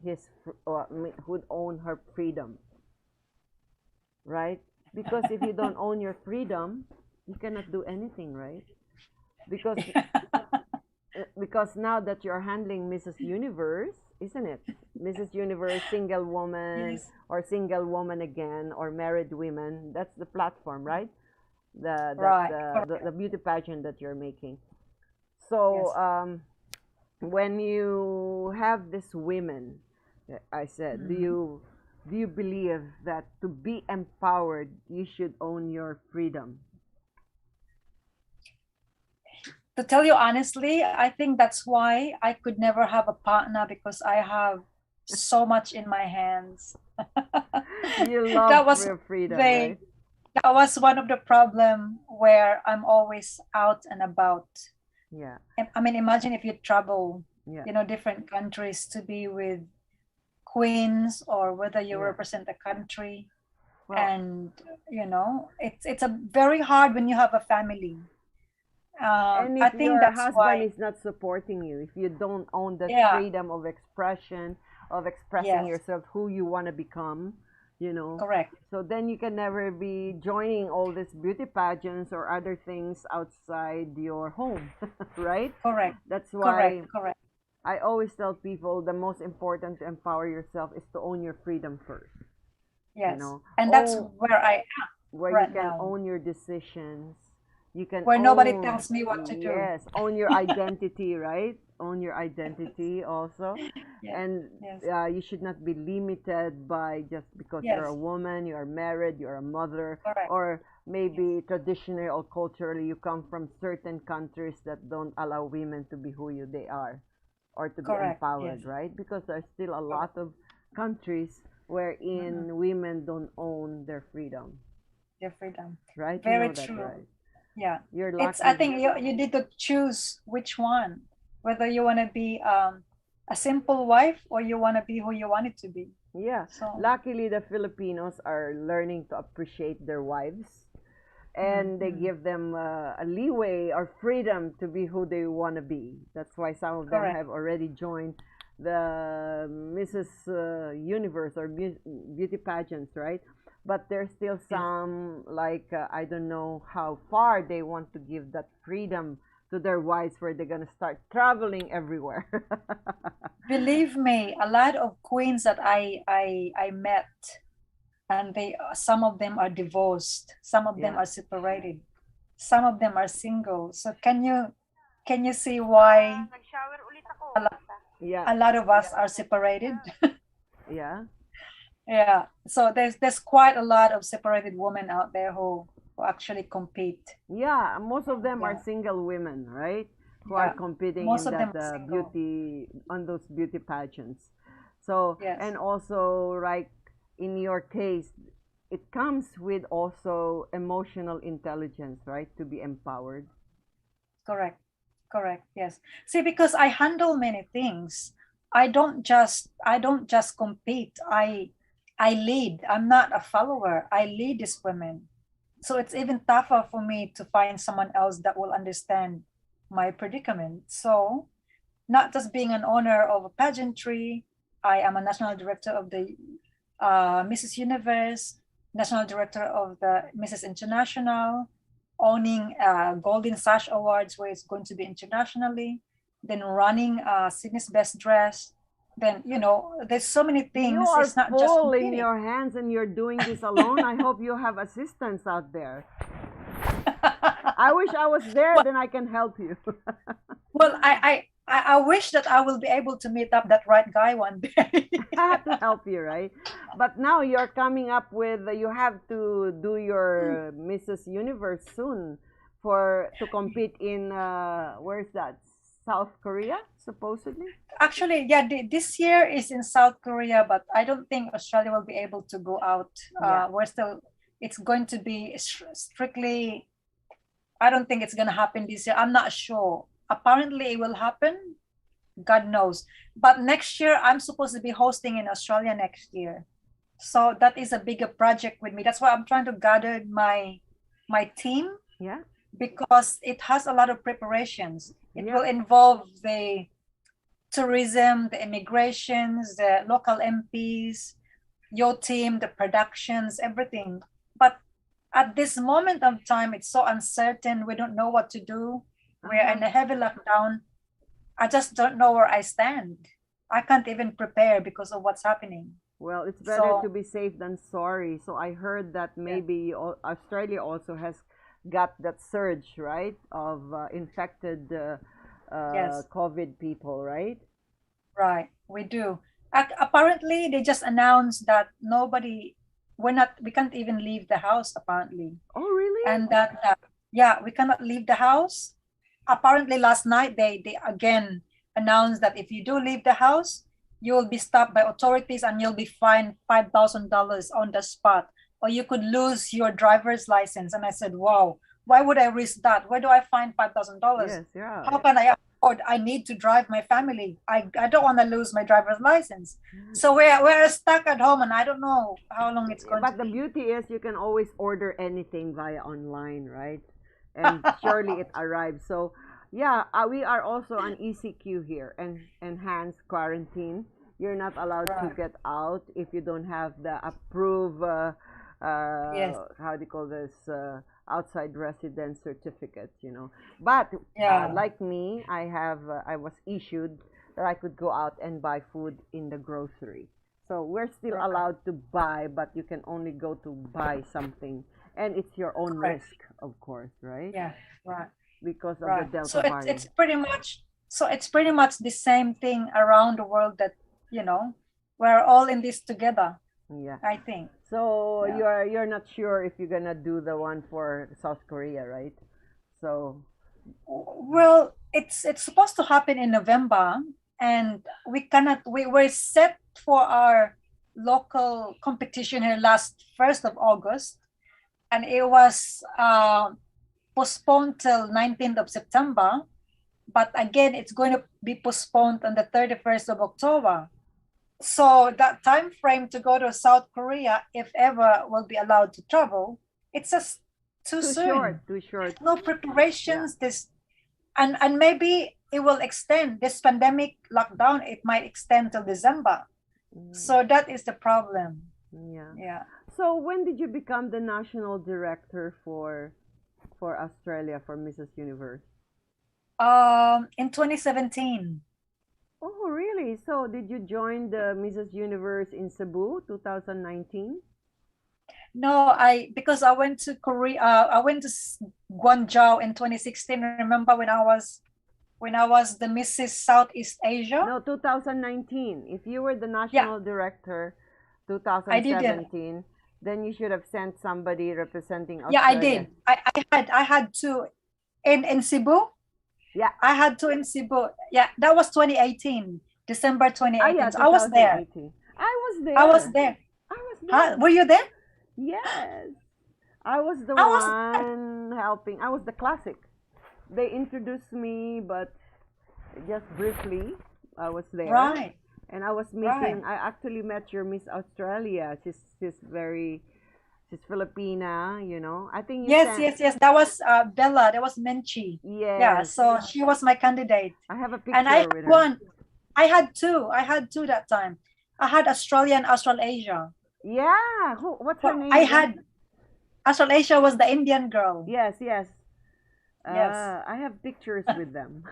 would own her freedom, right? Because if you don't own your freedom, you cannot do anything, right? Because because now that you're handling Mrs. Universe, isn't it? Mrs. Universe, single woman, Yes. or single woman again, or married women. That's the platform, right? Right. The Correct. beauty pageant that you're making. So Yes. when you have this women, I said, Mhm. do you believe that to be empowered, you should own your freedom? To tell you honestly, I think that's why I could never have a partner because I have so much in my hands. You love That was your freedom, the right? that was one of the problem where I'm always out and about. Yeah, I mean, imagine if you travel, yeah, different countries to be with queens or whether you yeah. represent a country. Well, And it's a very hard when you have a family. and I if think your that's husband why. is not supporting you, if you don't own that Yeah. freedom of expression, of expressing Yes. yourself, who you want to become, you know, Correct. so then you can never be joining all these beauty pageants or other things outside your home, right? Correct. That's Correct. why Correct. I always tell people the most important to empower yourself is to own your freedom first, you Yes. know. And that's Oh, where I am where you right can now, own your decisions, you can where nobody own, tells me what to do. yes, own your identity, right? Own your identity also. Yes. And Yes. you should not be limited by just because you're a Yes. woman, you're married, you're a mother, Correct. or Yes. maybe traditionally or culturally you come from certain countries that don't allow women to be who they are or to be Correct. Yes. empowered, right? Because there's still a Correct. lot of countries Mm-mm. wherein women don't own their freedom, Your freedom. right? You Very know that, true. right? Yeah. You're I lucky. think you need to choose which one, whether you want to be a simple wife or you want to be who you want it to be. Yeah. So, Luckily, the Filipinos are learning to appreciate their wives, and they mm. give them a leeway or freedom to be who they want to be. That's why some of them Correct. have already joined the Mrs. Universe or beauty pageants, right? But there's still Yes. some, like, I don't know how far they want to give that freedom to their wives where they're going to start traveling everywhere. Believe me, a lot of queens that I met, and they some of them are divorced, some of them Yeah, are separated, some of them are single. So can you see why Nag-shower ulit ako. a lot, yeah, a lot of us are separated? yeah. Yeah. So there's quite a lot of separated women out there who actually compete. Yeah, most of them are Yeah. single women, right? Who are Yeah. competing Most in of them that are single. beauty, on those beauty pageants. So, Yes. and also, like in your case, it comes with also emotional intelligence, right? To be empowered. Correct. Correct. Yes. See, because I handle many things. I don't just compete. I lead. I'm not a follower. I lead these women. So it's even tougher for me to find someone else that will understand my predicament. So not just being an owner of a pageantry, I am a national director of the Mrs. Universe, national director of the Mrs. International, owning Golden Sash Awards, where it's going to be internationally, then running Sydney's Best Dress. Then, there's so many You things. are It's not just full in competing. your hands and you're doing this alone. I hope you have assistants out there. I wish I was there, well, then I can help you. well, I wish that I will be able to meet up that right guy one day. To help you, right? But now you're coming up with you have to do your Mrs. Universe soon for to compete in where's that? South Korea, supposedly. Actually, yeah, this year is in South Korea, but I don't think Australia will be able to go out. Yeah. We're still, it's going to be strictly, I don't think it's going to happen this year. I'm not sure. Apparently, it will happen. God knows. But next year, I'm supposed to be hosting in Australia next year. So that is a bigger project with me. That's why I'm trying to gather my team, Yeah. because it has a lot of preparations. It Yeah. will involve the tourism, the immigrations, the local MPs, your team, the productions, everything. But at this moment of time, it's so uncertain. We don't know what to do. We're in a heavy lockdown. I just don't know where I stand. I can't even prepare because of what's happening. Well, it's better So to be safe than sorry. So I heard that maybe Australia also has got that surge, right, of infected yes, COVID people, right? right, we do. Apparently, they just announced that we can't even leave the house apparently, Oh, really? and that yeah, we cannot leave the house. Apparently, last night they again announced that if you do leave the house, you will be stopped by authorities and you'll be fined $5,000 on the spot, or you could lose your driver's license. And I said, wow, why would I risk that? Where do I find $5,000? Yes, yeah. How can I afford? I need to drive my family. I don't want to lose my driver's license. So we're stuck at home, and I don't know how long it's going to But the be. beauty is you can always order anything via online, right? And surely it arrives. So, yeah, we are also on ECQ here and enhanced quarantine. You're not allowed to Right. get out if you don't have the approved, Yes. how do you call this, outside residence certificate, you know. But Yeah. like me, I was issued that I could go out and buy food in the grocery. So we're still Right. allowed to buy, but you can only go to buy something, and it's your own Correct. risk, of course, right? Yeah. Right. Because of the Right. Delta So variant. it's pretty much the same thing around the world, that we're all in this together, Yeah. I think. So Yeah. you're not sure if you're gonna do the one for South Korea, right? So Well, it's supposed to happen in November, and we were set for our local competition here last 1st of August, and it was postponed till 19th of September. But again, it's going to be postponed on the 31st of October. So that time frame to go to South Korea, if ever will be allowed to travel, it's just too too soon. short, too short. No preparations. And maybe it will extend this pandemic lockdown. It might extend till December. So that is the problem. Yeah. Yeah. So when did you become the national director for Australia for Mrs. Universe? In 2017. Oh, really? So did you join the Mrs. Universe in Cebu 2019? No, because I went to Korea. I went to Guangzhou in 2016. Remember when I was the Mrs. Southeast Asia? No, 2019. If you were the Yeah, national director I didn't. 2017, then you should have sent somebody representing Yeah, I Australia. did. I had two in Cebu. Yeah. I had two in Cebu. Yeah, that was 2018, December Ah, 2018. yeah, So I was there. 2018. I was there. I was there. I was Huh? there. Were you there? Yes. I was the I was one helping. I was the classic. They introduced me, but just briefly, I was there. right. And I was meeting, I actually met your Miss Australia. She's Filipina, you know. I think you Yes, sent, yes. That was Bella. That was Menchi. Yeah, yes. so she was my candidate. I have a And I picture had with her. one. I had two. I had two that time. I had Australia and Australasia. Yeah. What's her So name I again? had Australasia was the Indian girl. Yes, yes. Yes. I have pictures with them.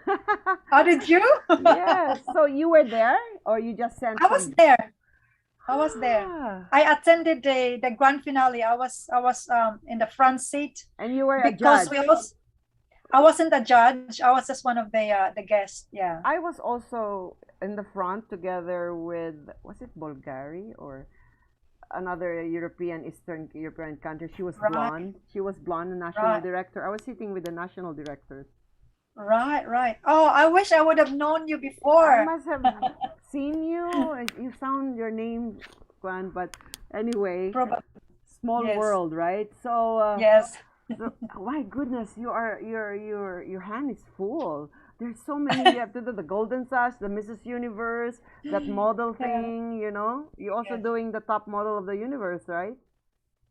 How did you? Yes. So you were there, or you just sent I was some? there. I was there. Ah, I attended the grand finale. I was in the front seat and you were a because judge. we also I wasn't a judge. I was just one of the guests. Yeah. I was also in the front together with, was it Bulgaria or another Eastern European country? She was Right. blonde. She was blonde, the national Right. director. I was sitting with the national directors. Right. Right. Oh, I wish I would have known you I before. must have seen you. You sound your name, Kwan, but anyway, Probably. small Yes. world, right? So, Yes. so my goodness, your hand is full. There's so many you have to do. The Golden Sash, the Mrs. Universe, that model Yeah. thing. You're also Yes. doing the top model of the universe, right?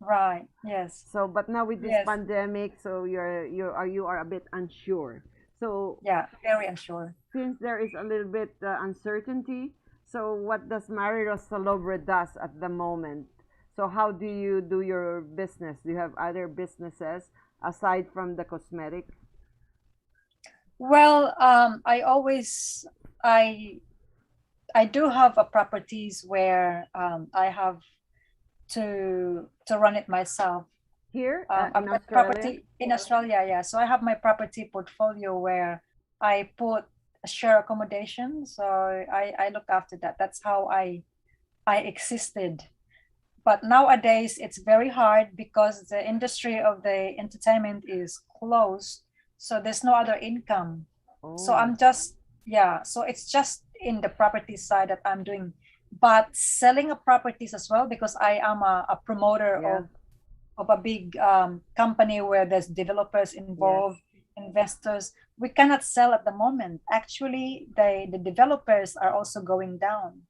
Right. Yes. So, but now with this Yes. pandemic, so you are a bit unsure. So, Yeah. Very unsure. since there is a little bit uncertainty, so what does Maryrose Salubre does at the moment? So how do you do your business? Do you have other businesses aside from the cosmetic? Well, I I do have a properties where I have to run it myself. Here in I've got Australia? property in Australia, yeah. So I have my property portfolio where I put share accommodation. So I look after that. That's how I existed. But nowadays it's very hard because the industry of the entertainment is closed. So there's no other income. So Oh, I'm just, yeah, so it's just in the property side that I'm doing, but selling a properties as well because I am a promoter yeah, of a big company where there's developers yes, involved, investors. We cannot sell at the moment. Actually, the developers are also going down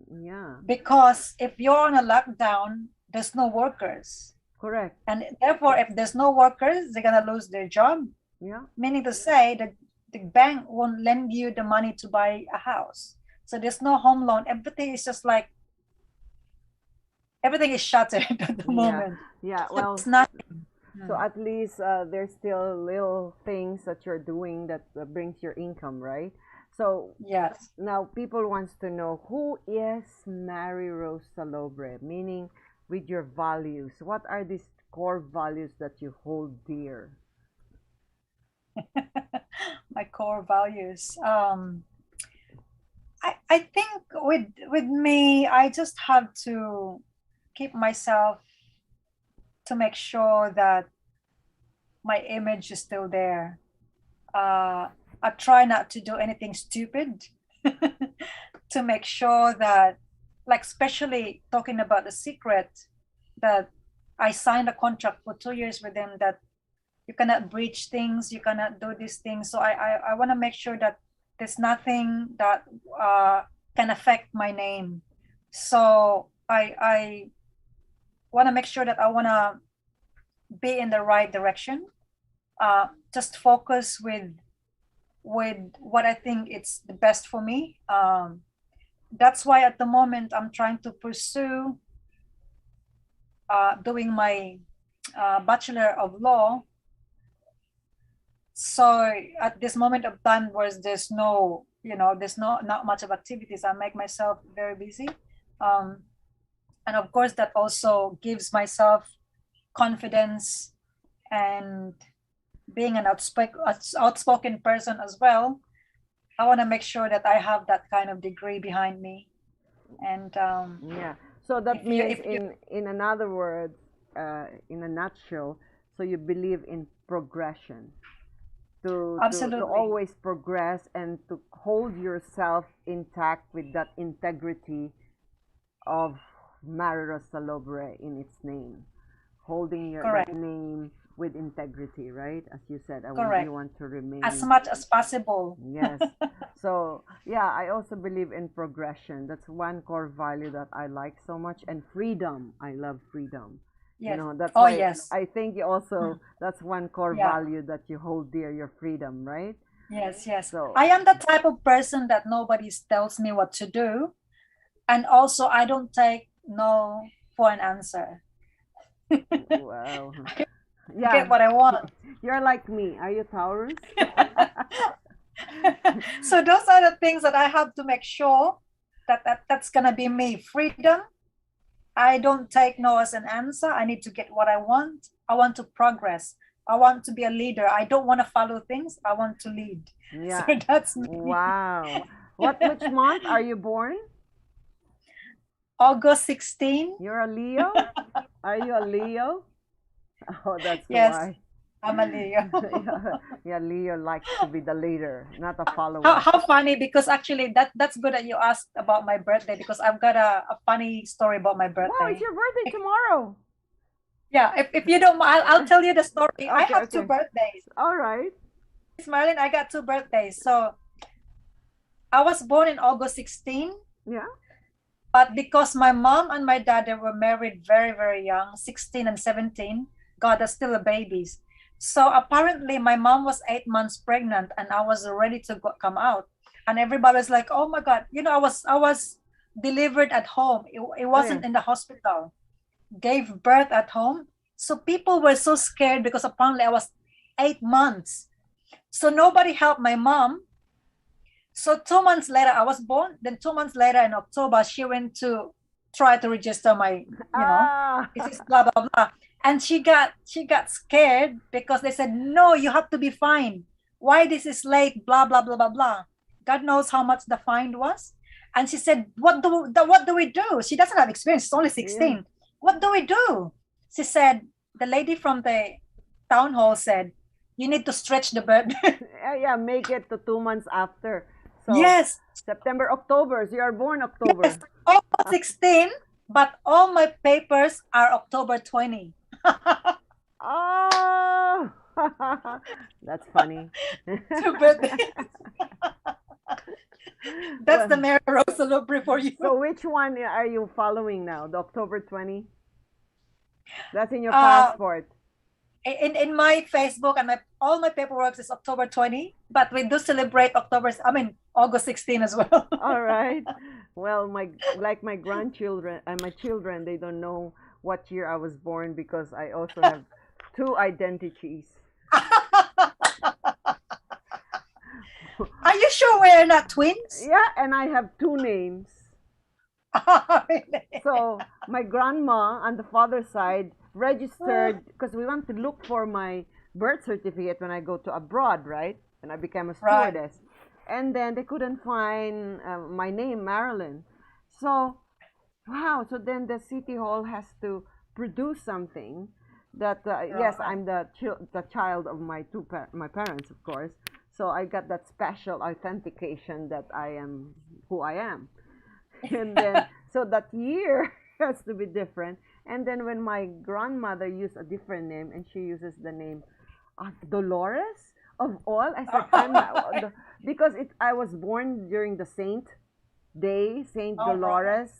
yeah, because if you're on a lockdown, there's no workers. correct, And therefore, if there's no workers, they're going to lose their job. yeah, Meaning to say that the bank won't lend you the money to buy a house. So there's no home loan. Everything is just like, everything is shuttered at the yeah, moment. yeah. So Well, it's nothing. so at least there's still little things that you're doing that brings your income, right? So Yes. now people wants to know who is Maryrose Salobre, meaning with your values. What are these core values that you hold dear? My core values. I think with me, I just have to keep myself to make sure that my image is still there. I try not to do anything stupid to make sure that, like, especially talking about the secret, that I signed a contract for 2 years with them that you cannot breach things, you cannot do these things. So I want to make sure that there's nothing that can affect my name. So I want to make sure that I want to be in the right direction. Just focus with what I think it's the best for me. That's why at the moment I'm trying to pursue doing my Bachelor of Law. So at this moment of time where there's no, there's not much of activities, I make myself very busy. Um, and of course that also gives myself confidence, and being an outspoken person as well, I want to make sure that I have that kind of degree behind me. And Yeah. So that means if you in another word, in a nutshell, so you believe in progression. To absolutely always progress and to hold yourself intact with that integrity of Maryrose Salobre in its name, holding that correct, name with integrity, right? As you said, you correct, want to as remain. much as possible. Yes. So yeah, I also believe in progression. That's one core value that I like so much, and freedom. I love freedom. Yes. That's Oh why yes. I think you Hmm. also, that's one core Yeah. value that you hold dear, your freedom, right? Yes, yes. So I am the type of person that nobody tells me what to do. And also I don't take no for an answer. wow. I Yeah, get what I want. you're like me. Are you Taurus? So those are the things that I have to make sure that's gonna be me. Freedom. I don't take no as an answer. I need to get what I want. I want to progress. I want to be a leader. I don't want to follow things. I want to lead. Yeah. So that's me. Wow. Which month are you born? August 16. You're a Leo? Are you a Leo? Oh, that's Yes, why. I'm a Leo. Yeah, Leo likes to be the leader, not a follower. How funny, because actually that's good that you asked about my birthday, because I've got a funny story about my birthday. Wow, it's your birthday tomorrow. Yeah, if you don't, I'll tell you the story. I Okay, have two okay. birthdays. All right. Miss Marilyn, I got two birthdays. So I was born in August 16, Yeah. but because my mom and my dad, they were married very, very young, 16 and 17. God, they're still babies. So apparently my mom was 8 months pregnant and I was ready to come out. And everybody was like, oh my God, you know, I was delivered at home. It wasn't Okay. in the hospital. Gave birth at home. So people were so scared because apparently I was 8 months. So nobody helped my mom. So 2 months later, I was born. Then 2 months later in October, she went to try to register my, Ah. this is blah, blah, blah. And she got scared because they said, no, you have to be fined. Why this is late? Blah, blah, blah, blah, blah. God knows how much the fine was. And she said, what do we do? She doesn't have experience. She's only 16. Yeah. What do we do? She said, the lady from the town hall said, you need to stretch the birthday. Yeah, make it to 2 months after. So Yes. September, October. So you are born October. Yes, almost 16, but all my papers are October 20. Oh, that's funny. Two birthdays. That's the Maryrose Salubre for you. So which one are you following now? The October 20? That's in your passport. In my Facebook and all my paperwork is October 20, but we do celebrate August 16 as well. All right. Well, my grandchildren and my children, they don't know what year I was born because I also have two identities. Are you sure we're not twins? Yeah, and I have two names. Really? So my grandma on the father's side registered because we want to look for my birth certificate when I go to abroad, right? And I became a Right. stewardess. And then they couldn't find my name, Marilyn. So, wow. So then the city hall has to produce something that, yes, Right. I'm the child of my my parents, of course. So I got that special authentication that I am who I am. And then, so that year has to be different. And then when my grandmother used a different name and she uses the name Dolores of all, I said, because I was born during the saint day, Saint All right. Dolores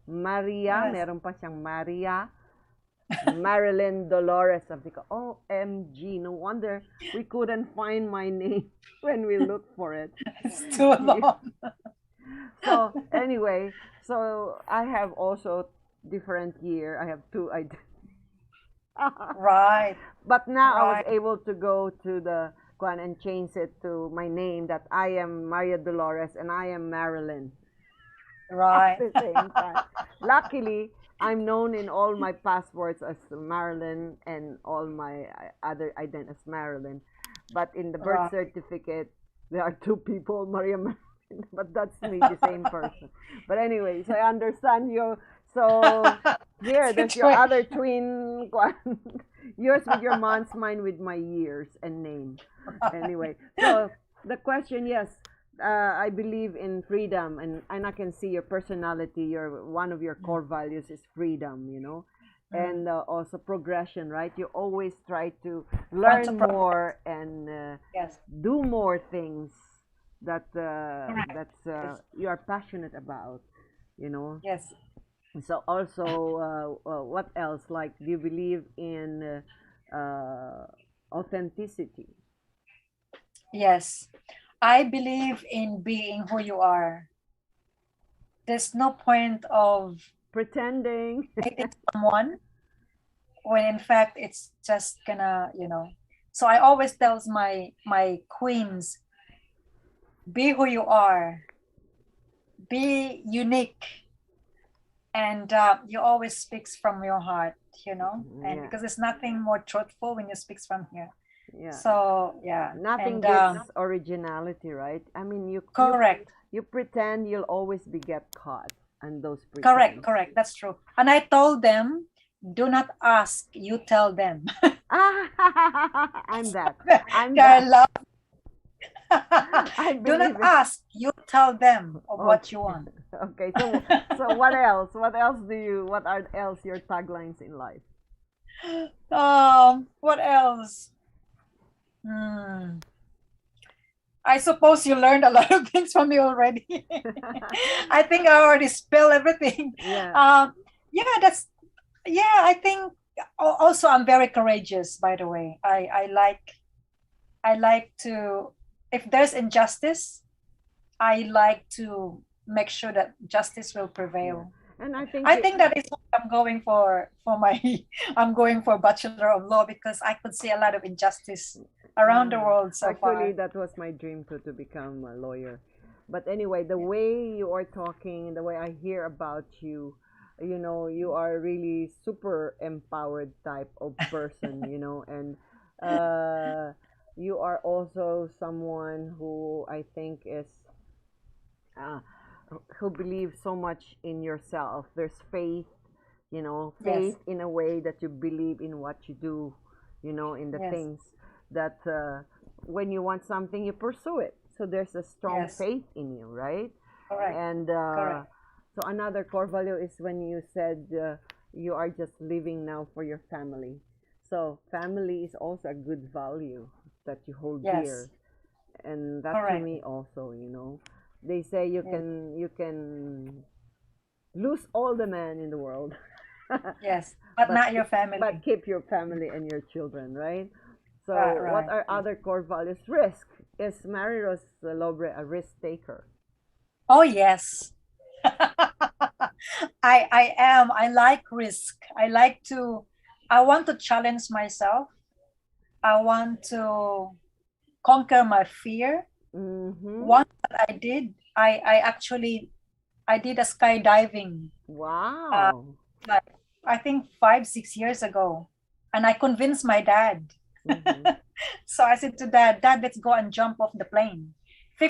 Maria, Yes. meron pa siyang Maria, Marilyn Dolores. Sabi ko, OMG, no wonder we couldn't find my name when we looked for it. It's too long. So anyway, so I have also different year. I have two identities. Right. But now I was Right. able to go to the Kwan and change it to my name that I am Maria Dolores and I am Marilyn Right. at the same time. Luckily, I'm known in all my passports as Marilyn and all my other identities as Marilyn. But in the birth Right. certificate, there are two people, Maria Marilyn, but that's me, the same person. But anyway, so I understand you. So here, there's your other twin, Kwan. Yours with your months, mine with my years and name. Anyway, so the question, yes, I believe in freedom, and I can see your personality. One of your core values is freedom, and also progression, right? You always try to learn more and Yes. do more things that Correct. Yes. you are passionate about. Yes. So also, what else? Like, do you believe in authenticity? Yes. I believe in being who you are. There's no point of Pretending. dating someone when in fact it's just gonna, So I always tells my queens, be who you are, be unique, and you always speaks from your heart, and Yeah, because there's nothing more truthful when you speaks from here. yeah. So yeah, Nothing and beats originality, right? I mean, correct, you pretend you'll always be get caught, and those correct, pretend. correct. That's true. And I told them, do not ask, you tell them. I'm that. I'm They're that. I do not believe it. ask, you tell them of what you Okay. want. Okay. So what else? What else do you? What are else your taglines in life? What else? Hmm. I suppose you learned a lot of things from me already. I think I already spilled everything. Yeah. Yeah, yeah, I think also I'm very courageous, by the way. I like to, if there's injustice, I like to make sure that justice will Yeah. prevail. And I think I think that is what I'm going for my I'm going for Bachelor of Law because I could see a lot of injustice around the yeah. world so Actually, far. that was my dream too, to become a lawyer. But anyway, the way you are talking, the way I hear about you, you are really super empowered type of person, and uh, you are also someone who I think is uh, who believes so much in yourself. There's faith, faith Yes, in a way that you believe in what you do, in the yes, things that when you want something, you pursue it. So there's a strong yes, faith in you, right? correct, And correct. so another core value is when you said you are just living now for your family. So family is also a good value that you hold Yes, dear, and that to correct. me also, they say you Yes, can lose all the men in the world, yes, but but not your but family. keep your family and your children, right? Right, So what right. are other core values? Risk. Is Maryrose Lobre a risk taker? Oh yes. I am. I like risk. I want to challenge myself. I want to conquer my fear. Mm-hmm. One that I did a skydiving uh Wow. like I think 5 6 years ago, and I convinced my dad. Mm-hmm. So I said to dad, let's go and jump off the plane.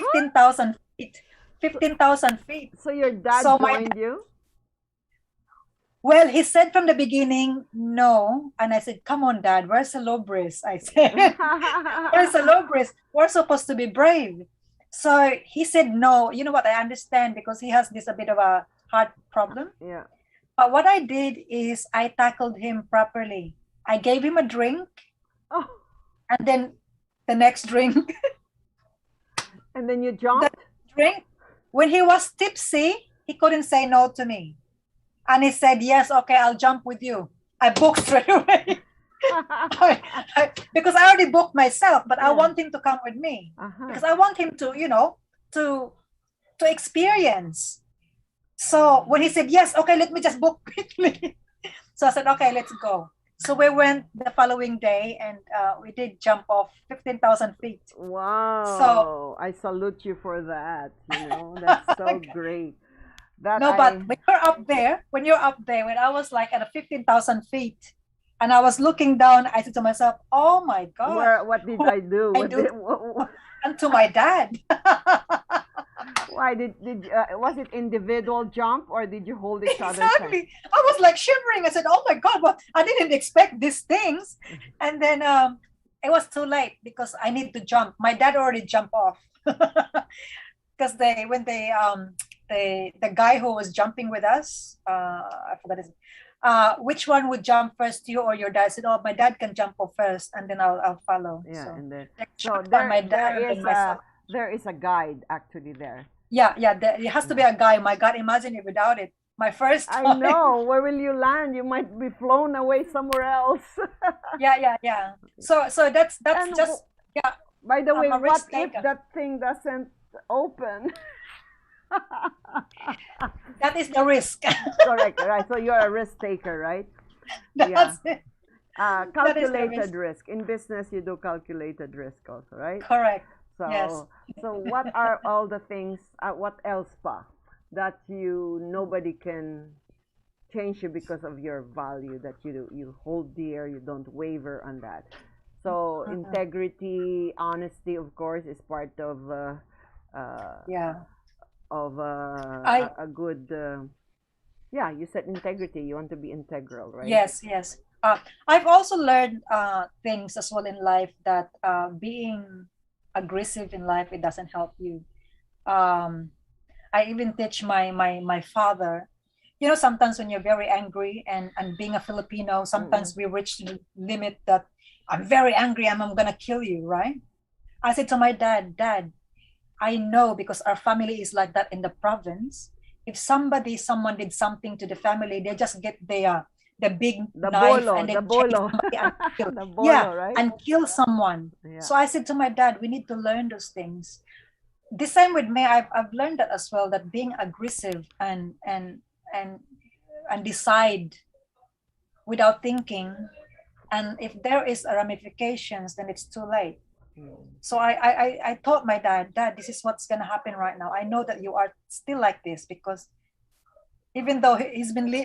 Huh? 15,000 feet. So, 15,000 feet. so your dad So joined you? well, he said from the beginning, no. And I said, come on, dad, where's Salubris? I said, where's Salubris? We're supposed to be brave. So he said, no. You know what? I understand because he has this a bit of a heart problem. Yeah. But what I did is I tackled him properly. I gave him a drink, Oh, and then the next drink, and then you the jumped? drink, when he was tipsy, he couldn't say no to me. And he said, yes, okay, I'll jump with you. I booked straight away. Because I already booked myself, but I Yeah. want him to come with me Uh-huh. because I want him to, to experience. So when he said, yes, okay, let me just book quickly. So I said, okay, let's go. So we went the following day and we did jump off 15,000 feet. So, Wow. I salute you for that. That's so great. That no, but I when you're up there, when I was like at a 15,000 feet and I was looking down, I said to myself, oh my God, what did what I do? did I What do did and to my dad? why did was it individual jump or did you hold each other's hand? Exactly. I was like shivering. I said, oh my God, what? I didn't expect these things. And then it was too late because I need to jump. My dad already jumped off. Because the guy who was jumping with us, I forgot his, which one would jump first, you or your dad? I said, oh, my dad can jump off first, and then I'll follow. Yeah, So and then like, so shotgun my dad and then myself. there is a guide actually there. Yeah, yeah. It has to be Yeah. a guy. My God, imagine it without it. My first I time. know. Where will you land? You might be flown away somewhere else. Yeah, yeah, yeah. So that's And just, yeah. by the way, I'm a what risk if taker. that thing doesn't open? That is the risk. Correct, right? So you're a risk taker, right? Yeah. That's it. That is the risk. Calculated risk. In business, you do calculated risk also, right? Correct. Yes. So what are all the things? What else pa that you nobody can change you because of your value that you hold dear. You don't waver on that. So integrity, honesty, of course, is part Yeah. of I a good. Yeah, you said integrity. You want to be integral, right? Yes, yes. I've also learned things as well in life that being aggressive in life, it doesn't help you. Um, I even teach my father. You know, sometimes when you're very angry and being a Filipino, Mm-mm. sometimes we reach the limit that I'm very angry and I'm gonna kill you, right? I said to my dad, Dad, I know because our family is like that in the province. If someone did something to the family, they just get the big The knife bolo, and the then chase bolo, somebody and kill. the Yeah, bolo, right? and kill someone. Yeah. So I said to my dad, we need to learn those things. The same with me. I've learned that as well. That being aggressive and and decide without thinking, and if there is a ramifications, then it's too late. Mm. So I told my dad, Dad, this is what's gonna happen right now. I know that you are still like this because even though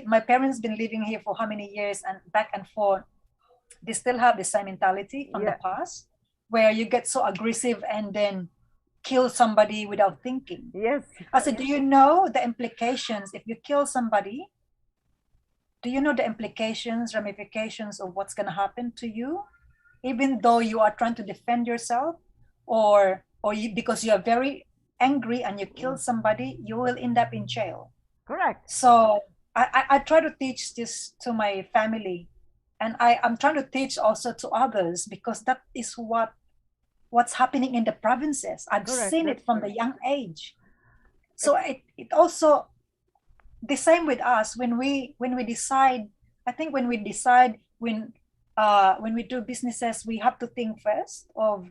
my parents been living here for how many years and back and forth, they still have the same mentality from the Yeah. past, where you get so aggressive and then kill somebody without thinking. Yes. I said, do you know the implications if you kill somebody? Do you know the implications, ramifications of what's gonna happen to you? Even though you are trying to defend yourself, or because you are very angry and you kill somebody, you will end up in jail. Correct. So I try to teach this to my family, and I'm trying to teach also to others because that is what's happening in the provinces. I've Correct. seen That's it from the correct. young age. So it also the same with us when we decide. I think when we decide when we do businesses, we have to think first of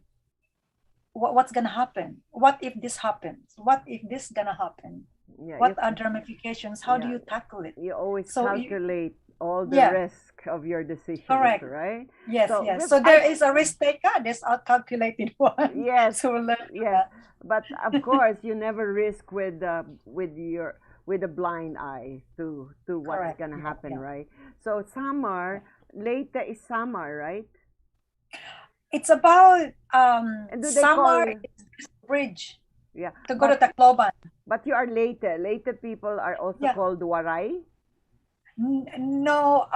what's gonna happen. What if this happens? What if this gonna happen? Yeah. What are the ramifications? How do Yeah. you tackle it? You always So calculate all the yeah, risk of your decisions, correct. right? Yes, So yes. with So I there is a risk taker. There's a calculated one. yes, So we'll learn from yes, that. but of course you never risk with a blind eye to what's Correct. gonna Yeah, happen, yeah. right? So summer later is summer, right? It's about And do they summer call is bridge yeah? to go to Tacloban. But you are later. Later people are also Yeah. called waray. No,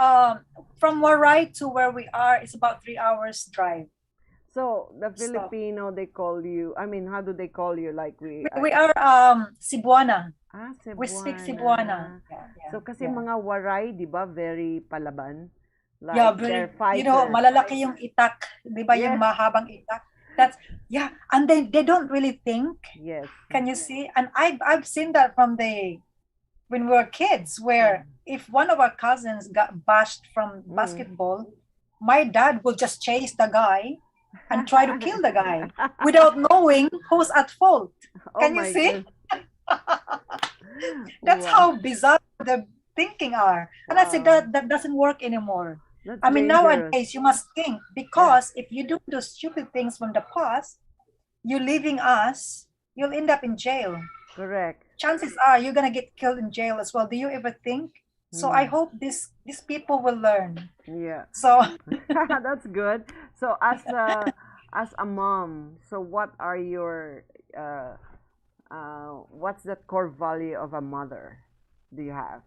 from Waray to where we are, it's about 3 hours drive. So the So Filipino they call you. I mean, how do they call you? Like we are Cebuana. We speak Cebuana. Cebuana. Yeah, yeah, So kasi yeah. mga waray, 'di ba, very palaban. Yeah, Like they're very, fighters. malalaki yung itak, 'di ba yung Yes. mahabang itak? That's yeah, and they don't really think. Yes. Can you see? And I've seen that from when we were kids, where if one of our cousins got bashed from basketball, my dad would just chase the guy and try to kill the guy without knowing who's at fault. Oh Can you my see? God. That's Wow. how bizarre the thinking are. And I said Wow. that doesn't work anymore. That's I mean, dangerous. nowadays you must think Yeah. because if you do those stupid things from the past, you leaving us, you'll end up in jail. Correct. Chances are you're gonna get killed in jail as well. Do you ever think? So I hope these people will learn. Yeah. So That's good. So as a mom, so what are your what's that core value of a mother do you have?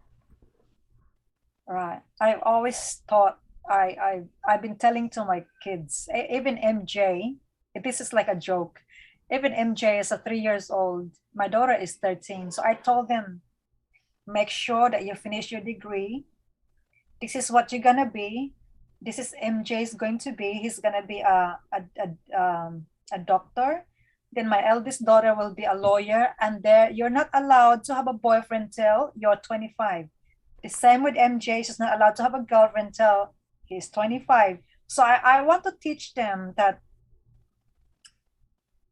right, I've always thought I've been telling to my kids, even MJ, this is like a joke. Even MJ is a 3 years old. My daughter is 13. So I told them, make sure that you finish your degree. This is what you're gonna be. This is MJ's going to be. He's gonna be a doctor. Then my eldest daughter will be a lawyer, and there you're not allowed to have a boyfriend till you're 25. The same with MJ. She's not allowed to have a girlfriend till he's 25. So I want to teach them that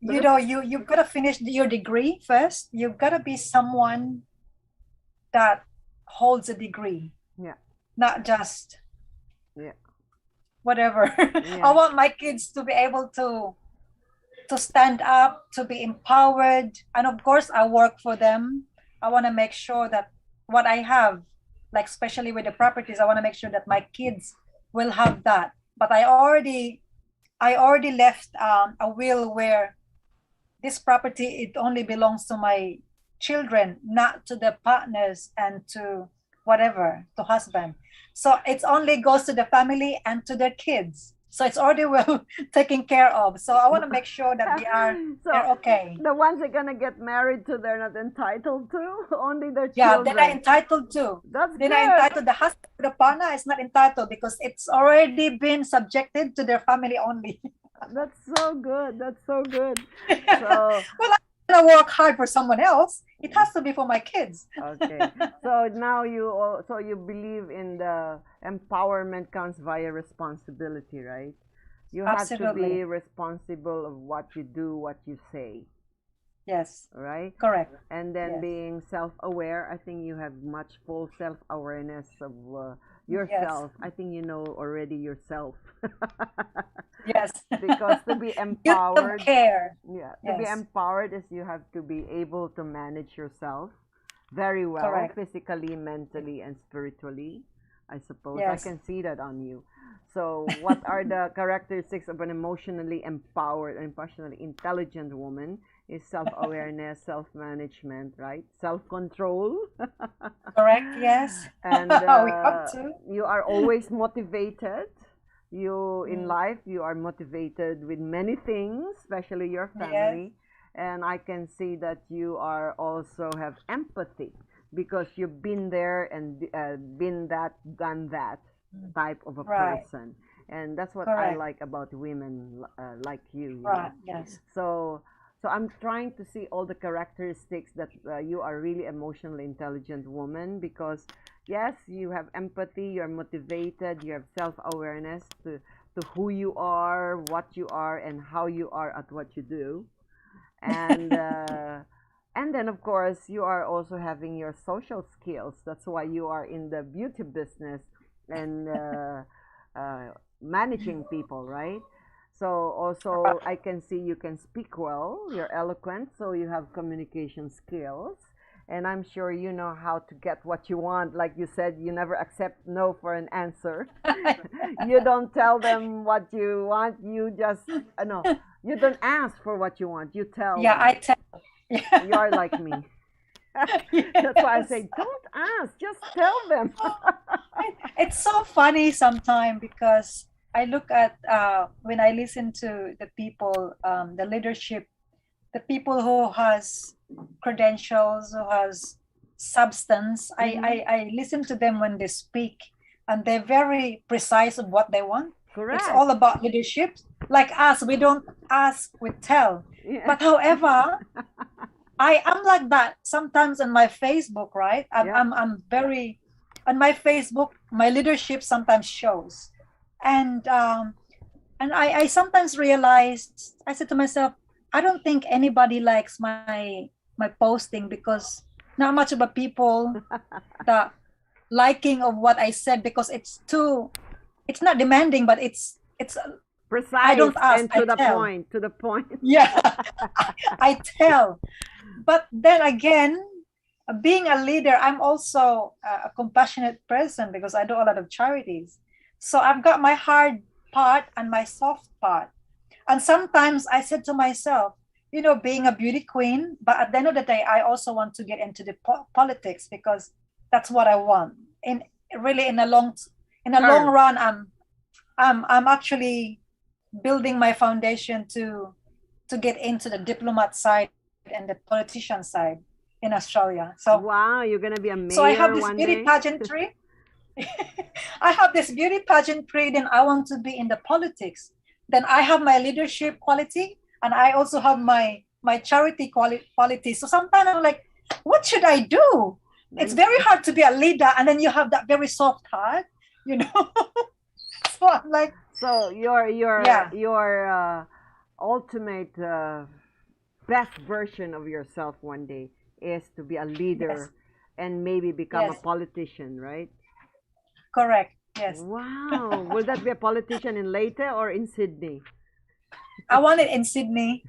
you know you've got to finish your degree first. You've got to be someone that holds a degree, Yeah. not just Yeah. whatever. Yeah. I want my kids to be able to stand up, to be empowered, and of course I work for them. I want to make sure that what I have, like especially with the properties, I want to make sure that my kids will have that. But I already left a will where this property, it only belongs to my children, not to the partners and to whatever, to husband. So it only goes to the family and to their kids. So it's already well taken care of. So I want to make sure that they're So okay. the ones they're gonna get married to, they're not entitled to. Only their Yeah, they're not children. entitled to. That's They're not good. entitled. The husband, the partner is not entitled because it's already been subjected to their family only. That's so good. That's so good. Well, So I'm gonna work hard for someone else. It has to be for my kids. okay. So now so you believe in the empowerment comes via responsibility, right? You have to be Absolutely. responsible of what you do, what you say, Yes. right? Correct. And then Yes. being self-aware, I think you have much full self-awareness of Yes. yourself. I think you know already yourself. Yes. Because to be You don't empowered, care. yeah, to be Yes. empowered is you have to be able to manage yourself very well, Correct. physically, mentally, and spiritually. I suppose I Yes. can see that on you. So, what are the characteristics of an emotionally empowered and emotionally intelligent woman? Is self-awareness, self-management, right? Self-control, Correct. Yes. and We have to. you are always motivated. You in Mm, life, you are motivated with many things, especially your yes. family, and I can see that you are also have empathy because you've been there and been that, done that Mm, type of a right. person, and that's what I Correct. like about women like you Right. know. Yes. So I'm trying to see all the characteristics that you are really emotionally intelligent woman because yes, you have empathy, you're motivated, you have self-awareness to who you are, what you are, and how you are at what you do. And and then of course you are also having your social skills. That's why you are in the beauty business and uh, managing people, right? So also I can see you can speak well, you're eloquent, so you have communication skills. And I'm sure you know how to get what you want. Like you said, you never accept no for an answer. You don't tell them what you want. You just, no, you don't ask for what you want. You tell Yeah, I them. tell. You are like me. That's why I Yes. say, don't ask, just tell them. It's so funny sometimes because I look at when I listen to the people, the leadership, the people who has credentials, who has substance. I, Hmm. I I listen to them when they speak, and they're very precise of what they want. It's Correct. all about leadership. Like us, we don't ask, we tell. Yeah. But however, I am like that sometimes on my Facebook, right? I'm Yeah. I'm I'm very on my Facebook, my leadership sometimes shows. And I sometimes realize I said to myself, I don't think anybody likes my posting because not much of a people the liking of what I said because it's not demanding, but it's I Precise don't ask, and I to the tell. point, to the point. Yeah, I tell. But then again, being a leader, I'm also a compassionate person because I do a lot of charities. So I've got my hard part and my soft part. And sometimes I said to myself, being a beauty queen, but at the end of the day, I also want to get into the politics because that's what I want. In really in a long Term. run, I'm actually building my foundation to get into the diplomat side and the politician side in Australia. So Wow, you're gonna be a so I have mayor this one beauty day. pageantry. I have this beauty pageantry, then I want to be in the politics. Then I have my leadership quality and I also have my charity quality. So sometimes I'm like, what should I do? It's Then very hard to be a leader and then you have that very soft heart, you know. So I'm like, so yeah, your ultimate best version of yourself one day is to be a yes, leader and maybe become a yes, politician, right? correct. Yes. Wow. Will that be a politician in Leyte or in Sydney? I want it in Sydney.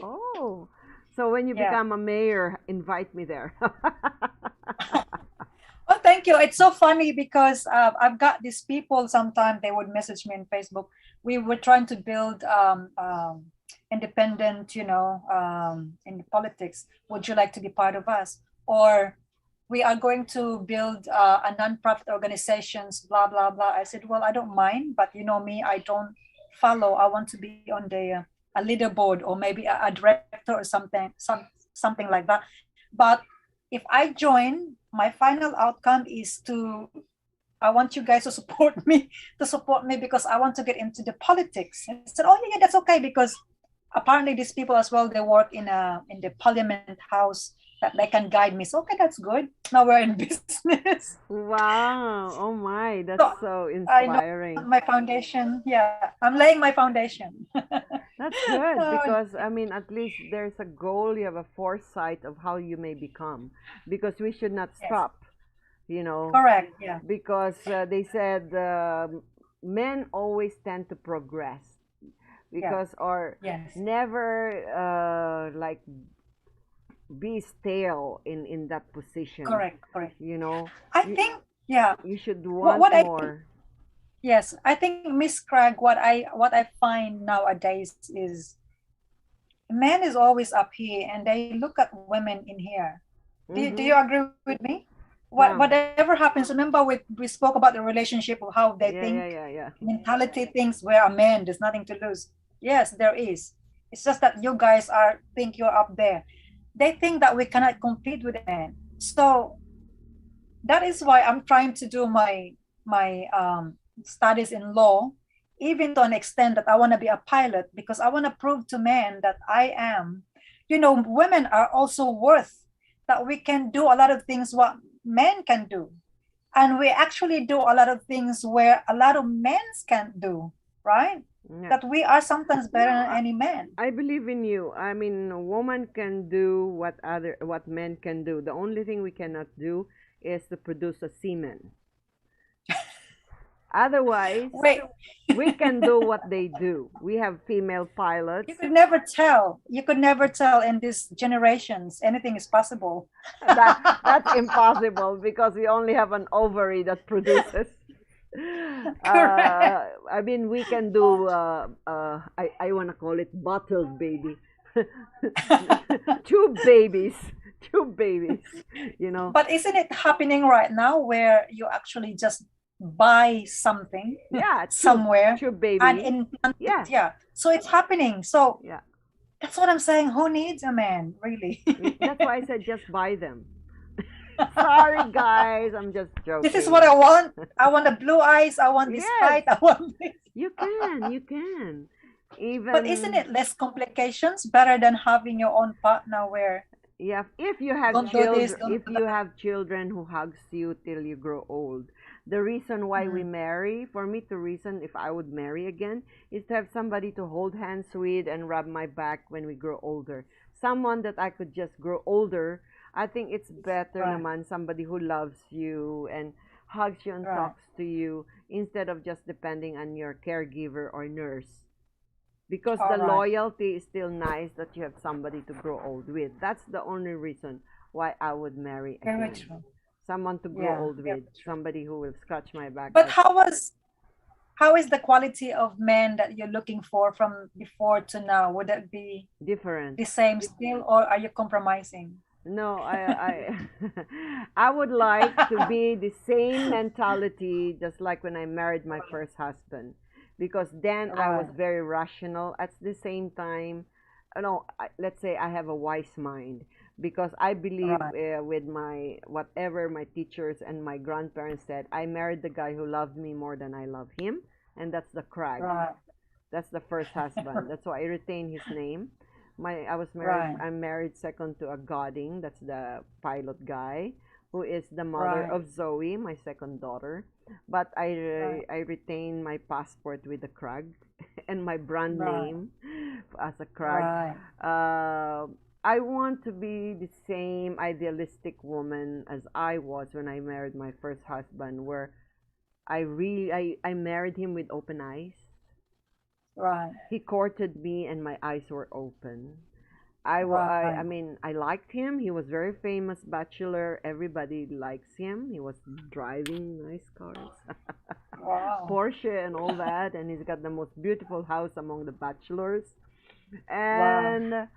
Oh, so when you Yeah. become a mayor, invite me there. Oh, thank Thank you. It's so funny because I've got these people, sometimes they would message me on Facebook. We were trying to build independent, in politics. Would you like to be part of us? Or we are going to build a non-profit organizations, blah, blah, blah. I said, well, I don't mind, but you know me, I don't follow. I want to be on the a leaderboard or maybe a director or something like that. But if I join, my final outcome is to I want you guys to support me, because I want to get into the politics. I said, oh yeah, that's okay, because apparently these people as well, they work in the parliament house that they can guide me. So okay, that's good. Now we're in business. Wow. Oh my, that's So so I know inspiring. my foundation. Yeah, I'm laying my foundation. That's good Oh, because I mean, at least there's a goal, you have a foresight of how you may become. Because we should not yes, stop, you know, correct. Yeah, because they said men always tend to progress yeah, because or yes, never like be stale in that position, correct, correct. you know. I you think, yeah, you should what want what I think, more. yes, I think, Miss Craig, what I find nowadays is men is always up here and they look at women in here. Do you Mm-hmm. agree with me? Yeah, Whatever happens, remember we spoke about the relationship of how they yeah, yeah, think, yeah, yeah. mentality thinks where a man there's nothing to lose. Yes, there is. It's just that you guys are think you're up there. They think that we cannot compete with a man. So that is why I'm trying to do my studies in law, even to an extent that I want to be a pilot, because I want to prove to men that I am, women are also worth, that we can do a lot of things what men can do, and we actually do a lot of things where a lot of men can't do, right? Yeah. That we are sometimes better No, than any man. I believe in you. I mean, a woman can do what men can do. The only thing we cannot do is to produce a semen. Otherwise, Wait. we can do what they do. We have female You pilots. could never tell. You could never tell in these generations. Anything is possible. That's impossible because we only have an ovary that produces. Correct. I mean, we can do. I wanna call it bottled baby, tube babies, tube babies. You know. But isn't it happening right now where you actually just buy something Yeah, somewhere tube and baby. implant it? Yeah, Yeah. So it's happening. So yeah. that's what I'm saying. Who needs a man, really? That's why I said just buy them. Sorry, guys, I'm just This is what joking. I want. I want the blue eyes. I want this Yes, height. I want this. you can, you can. But isn't Even it less complications, better than having your own partner where yeah, if you have don't do this, children, don't if do you that? have children who hugs you till you grow old, the reason why we Mm, marry, for me to reason if I would marry again, is to have somebody to hold hands with and rub my back when we grow older. Someone that I could just grow older. I think it's better right, naman somebody who loves you and hugs you and right. talks to you instead of just depending on your caregiver or nurse. Because the All right. loyalty is still nice that you have somebody to grow old with. That's the only reason why I would marry Very again. true. Someone to grow Yeah, old very with, true. somebody who will scratch my back But as how is the quality of men that you're looking for from before to now? Would that be different. the same still, or are you compromising? No, I I would like to be the same mentality just like when I married my first husband because then I was Right, very rational at the same time. No, let's say I have a wise mind because I believe right, with my whatever my teachers and my grandparents said, I married the guy who loved me more than I love him, and that's the Crag. right, That's the first husband. That's why I retain his name. I was married. right, I'm married second to a Godding. That's the pilot guy, who is the mother right, of Zoe, my second daughter. But right, I retain my passport with the Krag and my brand right, name as a Krag. right, Uh, I want to be the same idealistic woman as I was when I married my first husband, where I married him with open eyes. right. He courted me and my eyes were open. I Right. mean, I liked him. He was very famous bachelor. Everybody likes him. He was driving nice cars, Wow. Porsche and all that, and he's got the most beautiful house among the bachelors. Wow. And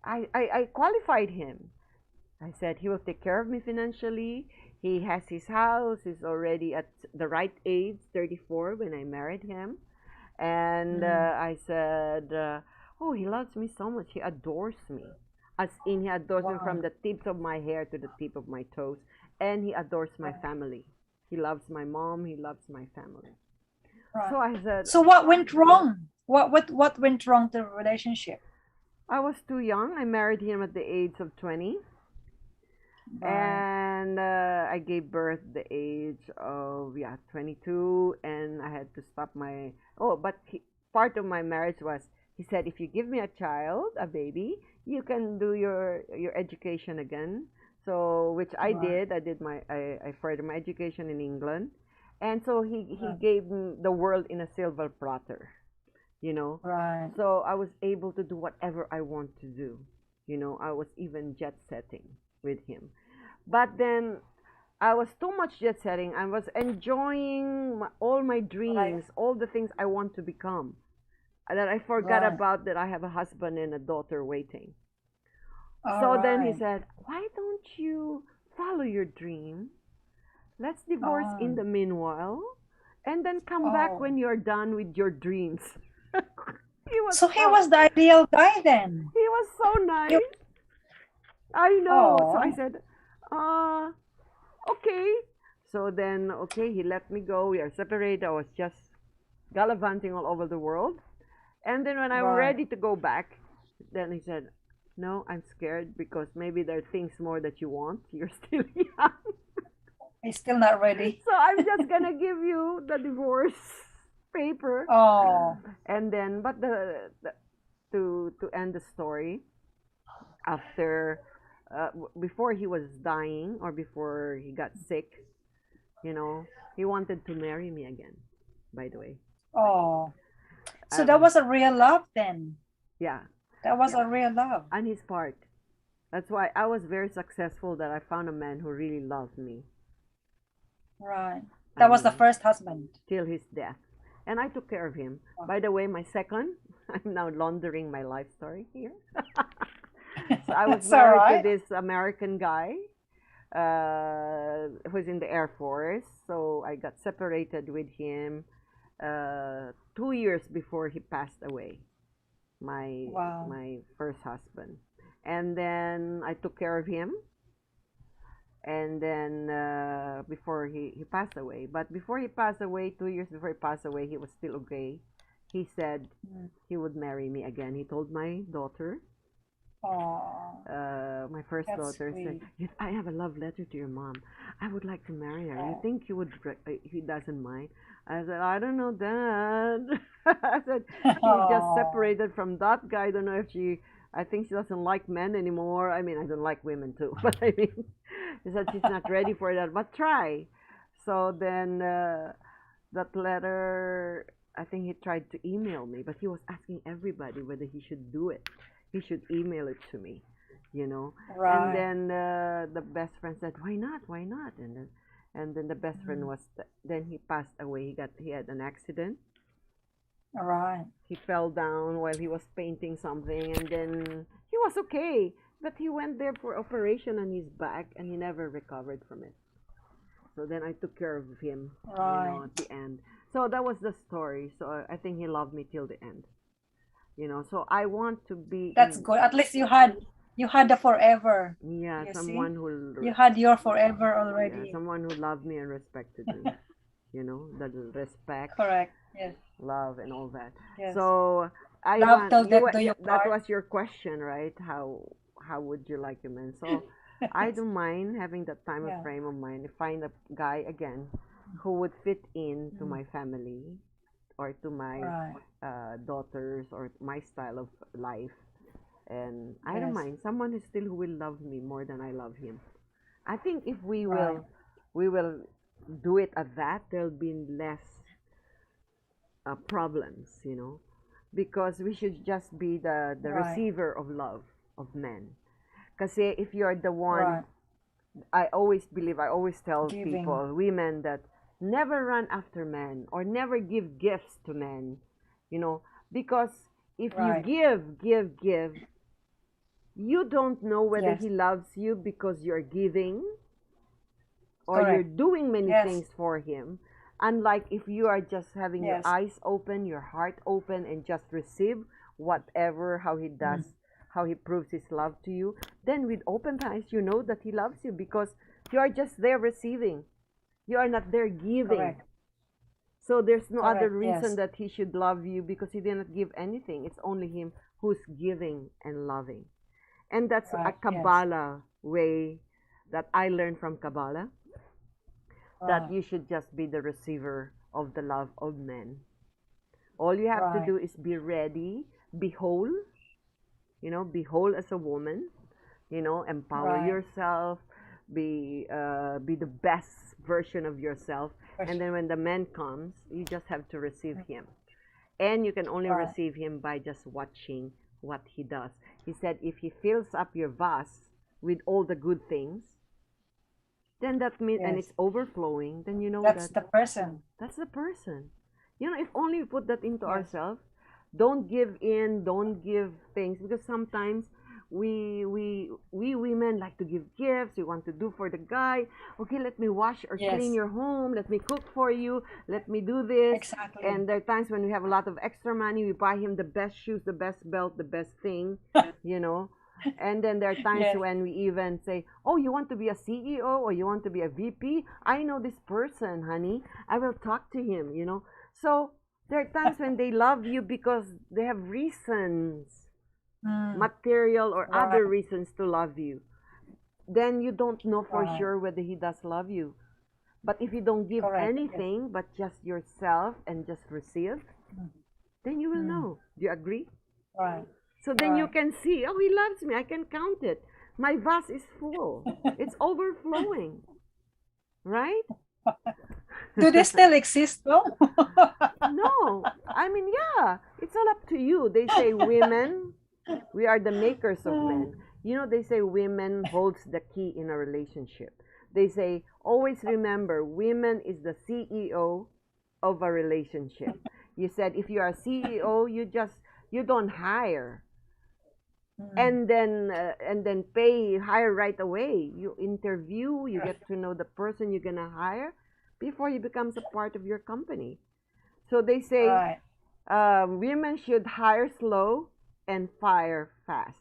I qualified him. I said he will take care of me financially. He has his house. He's already at the right age, 34, when I married him. And Mm. I said, oh, he loves me so much. He adores me. As in, he adores me from Wow. the tips of my hair to the tip of my toes. And he adores my family. He loves my mom. He loves my family. Right. So I said, So what went wrong? What went wrong to the relationship? I was too young. I married him at the age of 20. Right. And I gave birth the age of, yeah, 22. And I had to stop my, oh, but part of my marriage was, he said, if you give me a child, a baby, you can do your education again. So, which I Right. did. I furthered my education in England. And so he Right. gave me the world in a silver platter, you know. Right. So I was able to do whatever I want to do. You know, I was even jet setting with him. But then I was too much jet setting. I was enjoying all my Right. dreams, all the things I want to become. That I forgot Right. about that I have a husband and a daughter waiting. All So then he right. said, why don't you follow your dream? Let's divorce in Oh. the meanwhile and then come back Oh. when you're done with your dreams. he was So he so was the ideal guy then. he was so You. nice. I know. So I Oh. said, uh, okay. So then, okay, he let me go. We are separated. I was just gallivanting all over the world. And then when I'm Right. ready to go back, then he said, no, I'm scared because maybe there are things more that you want. You're still young. He's still not ready. So I'm just going to give you the divorce paper. Oh. And then, but to end the story, after, before he was dying or before he got sick, you know, he wanted to marry me again, by the way. Oh. So that Um, was a real love then. yeah, That was a real love. on his part. That's why I was very successful that I found a man who really loved me. Right. I That was the mean, first husband. till his death. And I took care of him. Oh. By the way, my second, I'm now laundering my life story here. So I was It's all married to right. this American guy who's in the Air Force. So I got separated with him 2 years before he passed away, my Wow. my first husband. And then I took care of him. And then before he passed away. But before he passed away, 2 years before he passed away, he was still okay. He said Mm. he would marry me again. He told my daughter, Oh, my first that's daughter, said, sweet. I have a love letter to your mom. I would like to marry her. You Oh. think he doesn't mind? I said, I don't know, Dad. I said, she just Oh. separated from that guy. I don't know if I think she doesn't like men anymore. I mean, I don't like women too, but I mean, she said she's not ready for that, but try. So then that letter, I think he tried to email me, but he was asking everybody whether he should do it. He should email it to me, you know. And Right. then the best friend said, "Why not? Why not?" And then the best friend Mm. was then he passed away. He had an accident. All right. He fell down while he was painting something, and then he was okay, but he went there for operation on his back, and he never recovered from it. So then I took care of him, Right. at the end. So that was the story. So I think he loved me till the end. So I want to be That's in, good. At least you had the forever. yeah, You see? someone who, You had your forever yeah, already. someone who loved me and respected me. The respect, Correct. Yes. love, and all that. Yes. So I Love want till you. death do you That part. was your question, right? How would you like a man? So I don't mind having that time of Yeah. frame of mind. Find a guy again who would fit in to Mm. my family or to my Right. daughters or my style of life. And I don't Yes. mind someone who will love me more than I love him. I think if Right. we will do it at that, there'll be less problems, because we should just be the Right. receiver of love. of men. Kasi if you're the one, Right. I always believe, I always tell Giving. people, women, that never run after men or never give gifts to men, you know, because if you Right. give, you don't know whether Yes. he loves you because you're giving or you're Correct. doing many Yes. things for him. Unlike if you are just having your Yes. eyes open, your heart open, and just receive whatever, how he does, how he proves his love to you, then with open eyes, you know that he loves you because you are just there receiving. You are not there giving. Correct. So there's no other Correct. reason Yes. that he should love you because he did not give anything. It's only him who's giving and loving. And that's a Right. Yes. Kabbalah way that I learned from Kabbalah, that Right. you should just be the receiver of the love of men. All you have to Right. do is be ready, be whole, be whole as a woman, empower Right. yourself, be the best version of yourself. And then when the man comes, you just have to receive him. And you can only Right. receive him by just watching what he does. He said, if he fills up your vase with all the good things, then that means, and Yes. it's overflowing, then you know That's that the person. that's the person. If only we put that into Yes. ourselves, don't give in, don't give things, because sometimes we women like to give gifts. We want to do for the guy. Okay, let me wash or clean Yes. your home. Let me cook for you. Let me do this. Exactly. And there are times when we have a lot of extra money. We buy him the best shoes, the best belt, the best thing, you know. And then there are times Yes. when we even say, oh, you want to be a CEO or you want to be a VP? I know this person, honey. I will talk to him. So there are times when they love you because they have reasons, material or Right. other reasons to love you. Then you don't know for Right. sure whether he does love you. But if you don't give Correct. Yes. anything but just yourself and just receive, then you will know. Do you agree? Right. So then you Right. can see, oh, he loves me. I can count it. My vase is full. It's overflowing. Right? Do they still exist though? No. I mean, yeah. It's all up to you. They say women, we are the makers of men. They say women holds the key in a relationship. They say, always remember, women is the CEO of a relationship. You said if you are a CEO, you don't hire and then hire right away. You interview, you get to know the person you're gonna hire before he becomes a part of your company. So they say Right. women should hire slow and fire fast.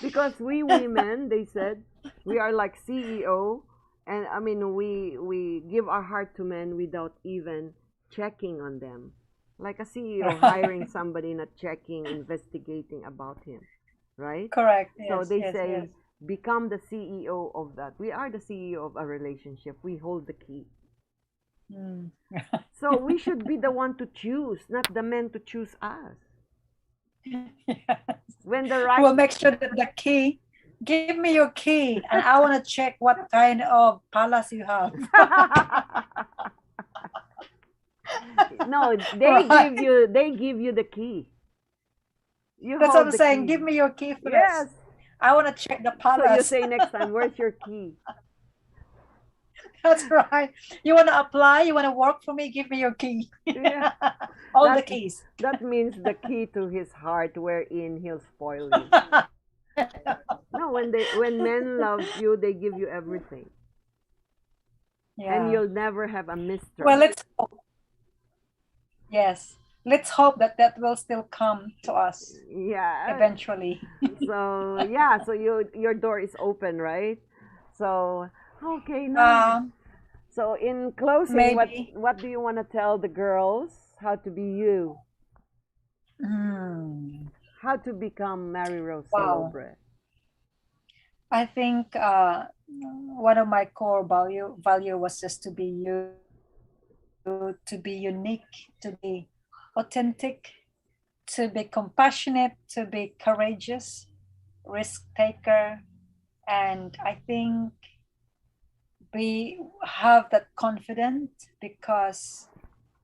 Because we women, they said, we are like CEO, and I mean we give our heart to men without even checking on them. Like a CEO hiring somebody, not checking, investigating about him, right? Correct. So Yes. they Yes. say, Yes. become the CEO of that. We are the CEO of a relationship. We hold the key. So we should be the one to choose, not the men to choose us. Yes. When the We'll right make sure that the key. Give me your key, and I want to check what kind of palace you have. No, Right. they give you the key. You That's what hold I'm the saying. key. Give me your key first. Yes. I want to check the So you palace. say next time, where's your key? That's right. You want to apply? You want to work for me? Give me your key. Yeah. All the That keys. that means the key to his heart wherein he'll spoil you. No, when men love you, they give you everything. And Yeah. you'll never have a mistrust. Well, let's hope. Yes. Let's hope that that will still come to us Yeah. eventually. So yeah, so your door is open, right? So okay, now. So in closing, Maybe. what do you want to tell the girls how to be you? How to become Maryrose Wow. Salubre? I think one of my core value was just to be you, to be unique, to be authentic, to be compassionate, to be courageous, risk taker, and I think we have that confidence because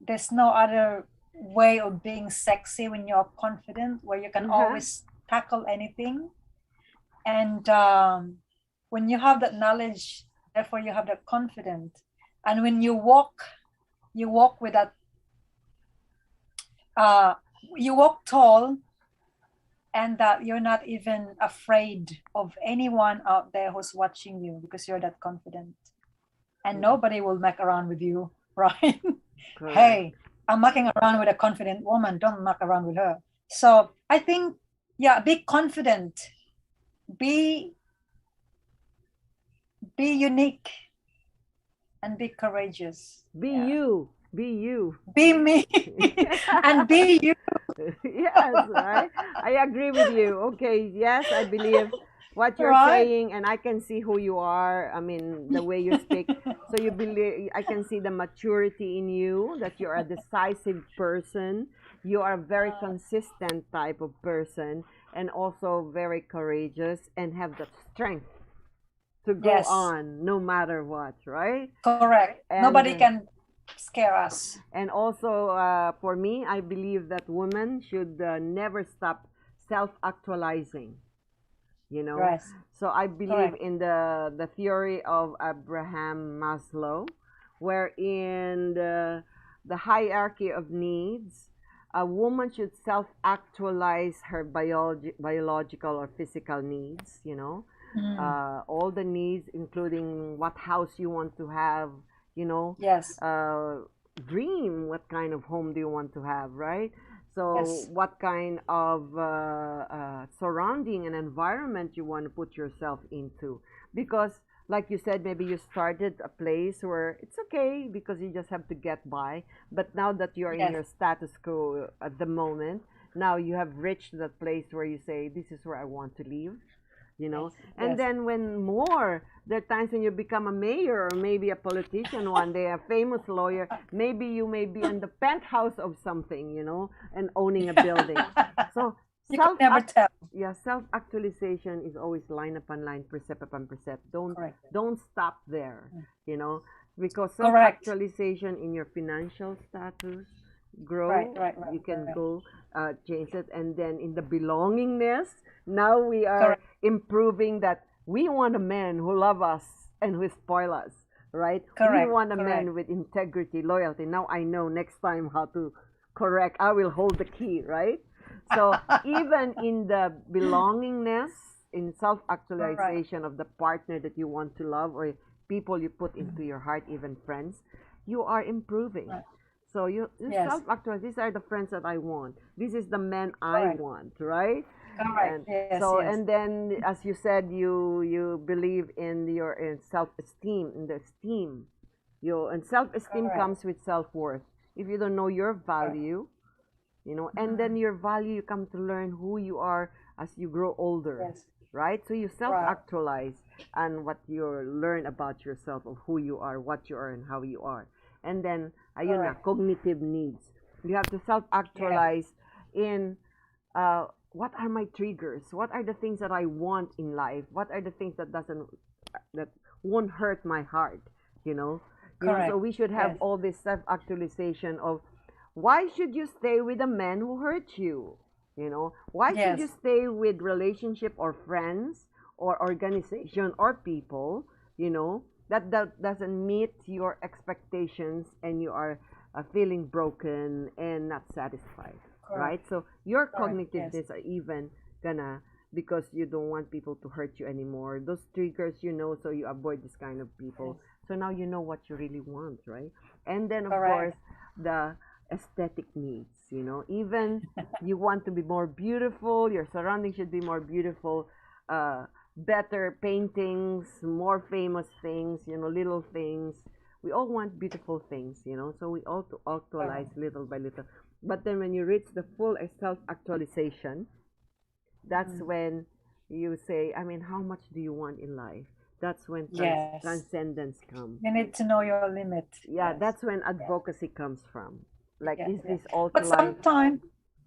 there's no other way of being sexy when you're confident, where you can Uh-huh. always tackle anything. And when you have that knowledge, therefore you have that confidence. And when you walk with that, you walk tall, and that you're not even afraid of anyone out there who's watching you because you're that confident. And nobody will muck around with you, right? Correct. Hey, I'm mucking around with a confident woman. Don't muck around with her. So I think, yeah, be confident, be unique, and be courageous. Be Yeah. you. Be you. Be me and be you. Yes, right. I agree with you. Okay, yes, I believe what you're Right? saying, and I can see who you are. I mean, the way you speak. So you believe, I can see the maturity in you, that you're a decisive person. You are a very consistent type of person, and also very courageous, and have the strength to go Yes, on no matter what, right? correct. Nobody And can scare us. and also, for me, I believe that women should never stop self-actualizing. You know, Yes, so I believe correct. in the theory of Abraham Maslow, wherein the hierarchy of needs, a woman should self-actualize her biological or physical needs. You know, Mm, all the needs, including what house you want to have, you know, yes, uh, dream what kind of home do you want to have, right? So, yes, what kind of surrounding and environment you want to put yourself into? Because, like you said, maybe you started a place where it's okay because you just have to get by. But now that you're in yes, your status quo at the moment, now you have reached that place where you say, this is where I want to live, you know. And yes. then when more, there are times when you become a mayor or maybe a politician one day, a famous lawyer, maybe you may be in the penthouse of something, you know, and owning a building. So You could never tell. yeah, self actualization is always line upon line, precept upon precept. Correct. Don't stop there, you know, because self Correct. actualization in your financial status Right, grow, right, right, you can right. go change it. And then in the belongingness, now we are Correct. improving that we want a man who love us and who spoil us, right? We Correct. want a Correct. man with integrity, loyalty. Now I know next time how to correct. I will hold the key, right? So even in the belongingness, in self Right. actualization of the partner that you want to love, or people you put into your heart, even friends, you are improving. Right. So you Yes. self actualize. These are the friends that I want. This is the man I Correct. want, right? Correct. And Yes. so, Yes. and then as you said, you believe in your in self esteem, in the esteem. You and self esteem Correct. comes with self worth. If you don't know your Correct. value, you know, and then Mm. your value, you come to learn who you are as you grow older, Yes. right? So you self Right. actualize and what you learn about yourself, of who you are, what you are, and how you are. And then ayun na, Correct. cognitive needs, you have to self Yes. actualize in what are my triggers, what are the things that I want in life, what are the things that won't hurt my heart, you know. So Correct. we should have Yes. all this self actualization of why should you stay with a man who hurt you, why should you Yes. stay with relationship or friends or organization or people, that doesn't meet your expectations, and you are feeling broken and not satisfied, Correct. right? So your Correct. Yes. cognitiveness are even gonna, because you don't want people to hurt you anymore, those triggers, so you avoid this kind of Yes. people. So now you know what you really want, right? And then of course Correct. the aesthetic needs, even you want to be more beautiful, your surroundings should be more beautiful, better paintings, more famous things, little things. We all want beautiful things, so we all to actualize Correct. little by little. But then when you reach the full self actualization, that's Mm. when you say, I mean, how much do you want in life? That's when Yes. transcendence comes. You need to know your limit. Yeah, Yes. that's when Yes. advocacy comes from. Like, Yes. is Yes. this all to But life? sometimes,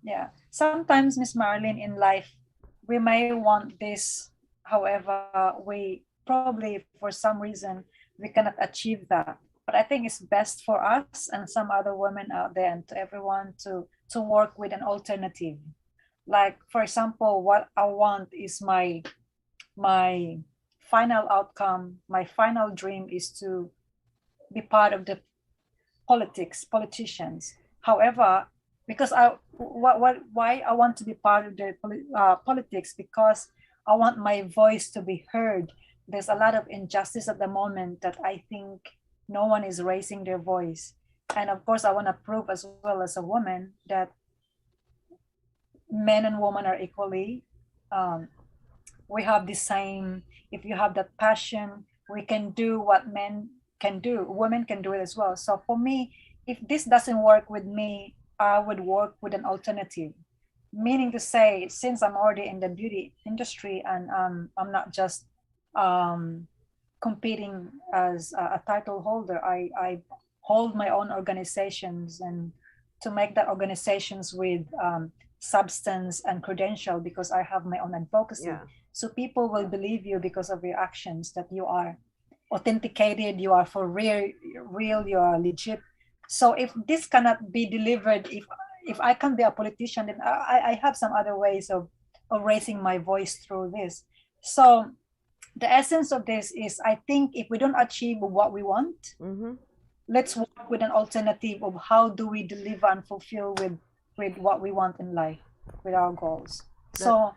yeah, sometimes, Miss Marilyn, in life, we may want this. However, we probably, for some reason, we cannot achieve that. But I think it's best for us and some other women out there and to everyone to work with an alternative. Like, for example, what I want is my final outcome, my final dream is to be part of the politicians. However, because why I want to be part of the politics, because I want my voice to be heard. There's a lot of injustice at the moment that I think no one is raising their voice. And of course, I want to prove as well as a woman that men and women are equally. We have the same, if you have that passion, we can do what men can do, women can do it as well. So for me, if this doesn't work with me, I would work with an alternative. Meaning to say, since I'm already in the beauty industry and I'm not just competing as a title holder, I hold my own organizations, and to make that organizations with substance and credential, because I have my own advocacy. Yeah. So people will believe you because of your actions, that you are authenticated, you are for real, you are legit. So if this cannot be delivered, if I can be a politician, then I have some other ways of raising my voice through this. So the essence of this is, I think if we don't achieve what we want, let's work with an alternative of how do we deliver and fulfill with what we want in life, with our goals. So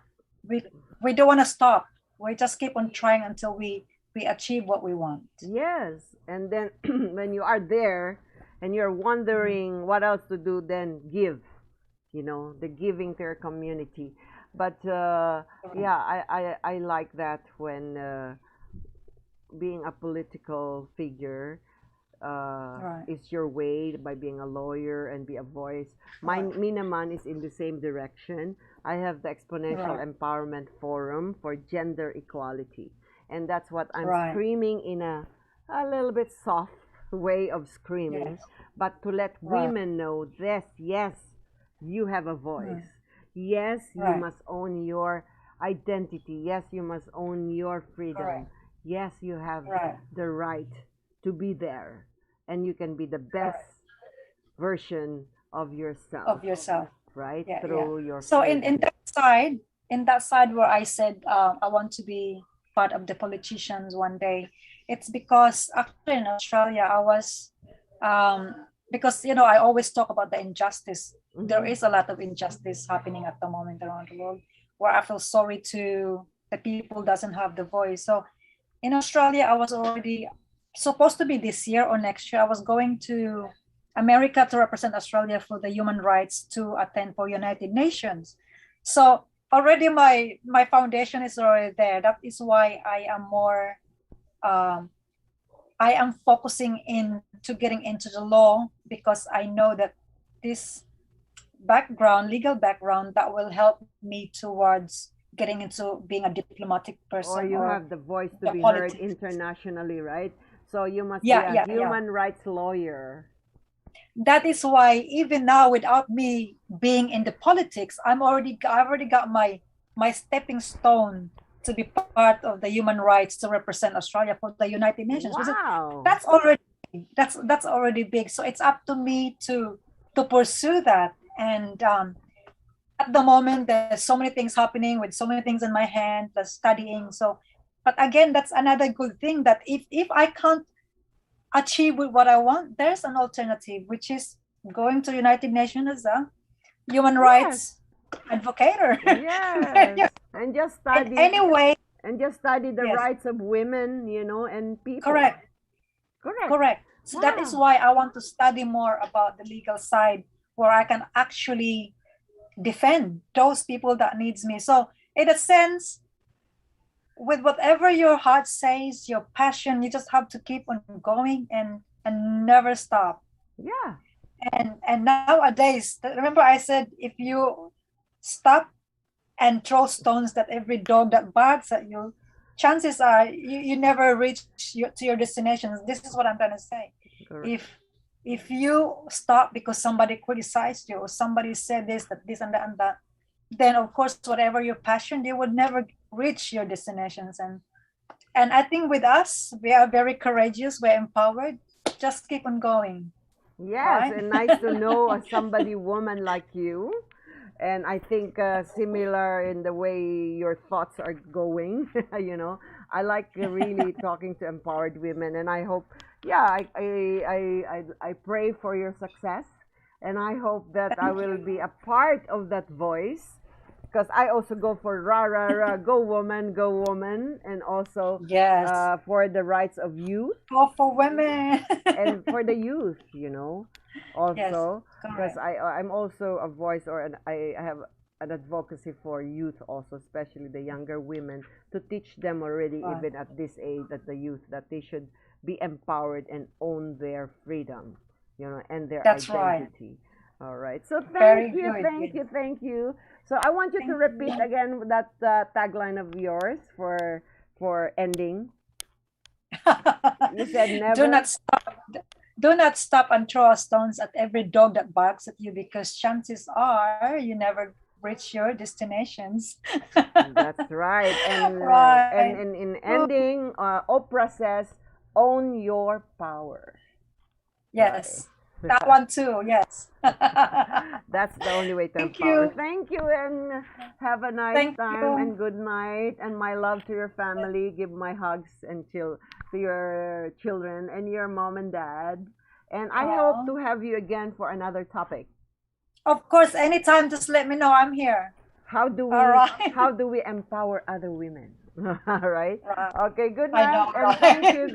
we don't want to stop. We just keep on trying until we achieve what we want. Yes. And then when you are there and you're wondering what else to do, then give, the giving to your community. But yeah, I like that when being a political figure is your way, by being a lawyer and be a voice. Me naman is in the same direction. I have the Exponential Empowerment Forum for Gender Equality. And that's what I'm screaming in a little bit soft way of screaming, but to let women know this, yes, you have a voice. Yes, you must own your identity. Yes, you must own your freedom. Yes, you have the right to be there, and you can be the best version of yourself. Right? Through your so in that side where I said I want to be part of the politicians one day, it's because actually in Australia I was because I always talk about the injustice. There is a lot of injustice happening at the moment around the world, where I feel sorry to the people doesn't have the voice. So in Australia, I was already supposed to be this year or next year. I was going to America to represent Australia for the human rights, to attend for United Nations. So already my foundation is already there. That is why I am more I am focusing into getting into the law, because I know that this legal background, that will help me towards getting into being a diplomatic person. Or you have the voice to be heard internationally, right? So you must be a human rights lawyer. That is why even now, without me being in the politics, I've already got my stepping stone to be part of the human rights, to represent Australia for the United Nations. Wow. That's already big. So it's up to me to pursue that. And at the moment, there's so many things happening, with so many things in my hand, plus studying. So, but again, that's another good thing, that if I can't achieve with what I want, there's an alternative, which is going to United Nations as a human rights advocator. Yes. And just study. Anyway. And just study the rights of women, and people. Correct. So that is why I want to study more about the legal side, where I can actually defend those people that needs me. So in a sense, with whatever your heart says, your passion, you just have to keep on going and never stop. Yeah. And nowadays, remember I said, if you stop and throw stones at every dog that barks at you, chances are you never reach to your destination. This is what I'm trying to say. Correct. If you stop because somebody criticized you, or somebody said this and that, then of course, whatever your passion, you would never reach your destinations. And I think with us, we are very courageous, we're empowered, just keep on going. Yes, Right? and nice to know a somebody woman like you. And I think similar in the way your thoughts are going. You know, I like really talking to empowered women, and I hope, yeah, I pray for your success, and I hope that I Thank will you. be a part of that voice, because I also go for rah rah rah, go woman, and also Yes. for the rights of youth Go for women. and for the youth, you know, Yes, also because correct. I'm also a voice, or I have an advocacy for youth also, especially the younger women, to teach them already Right. even at this age, that the youth, that they should be empowered and own their freedom, you know, and their That's right. identity. All right, so Very good. Yes. thank you. So I want you to Thank repeat you. again that tagline of yours for ending. You said Do never. not stop. Do not stop and throw stones at every dog that barks at you, because chances are you never reach your destinations. That's right. And Right. in Ooh, ending, Oprah says, "Own your power." Right. yes. That one too. Yes. That's the only way to Thank empower. you. Thank you, and have a nice Thank time, you. and good night, and my love to your family. Give my hugs and to your children and your mom and dad. And I hope Oh, to have you again for another topic. of course, anytime, just let me know. I'm here. How do All we right. empower other women? All right. Right. Okay, good I know, night, and thank right? you, guys.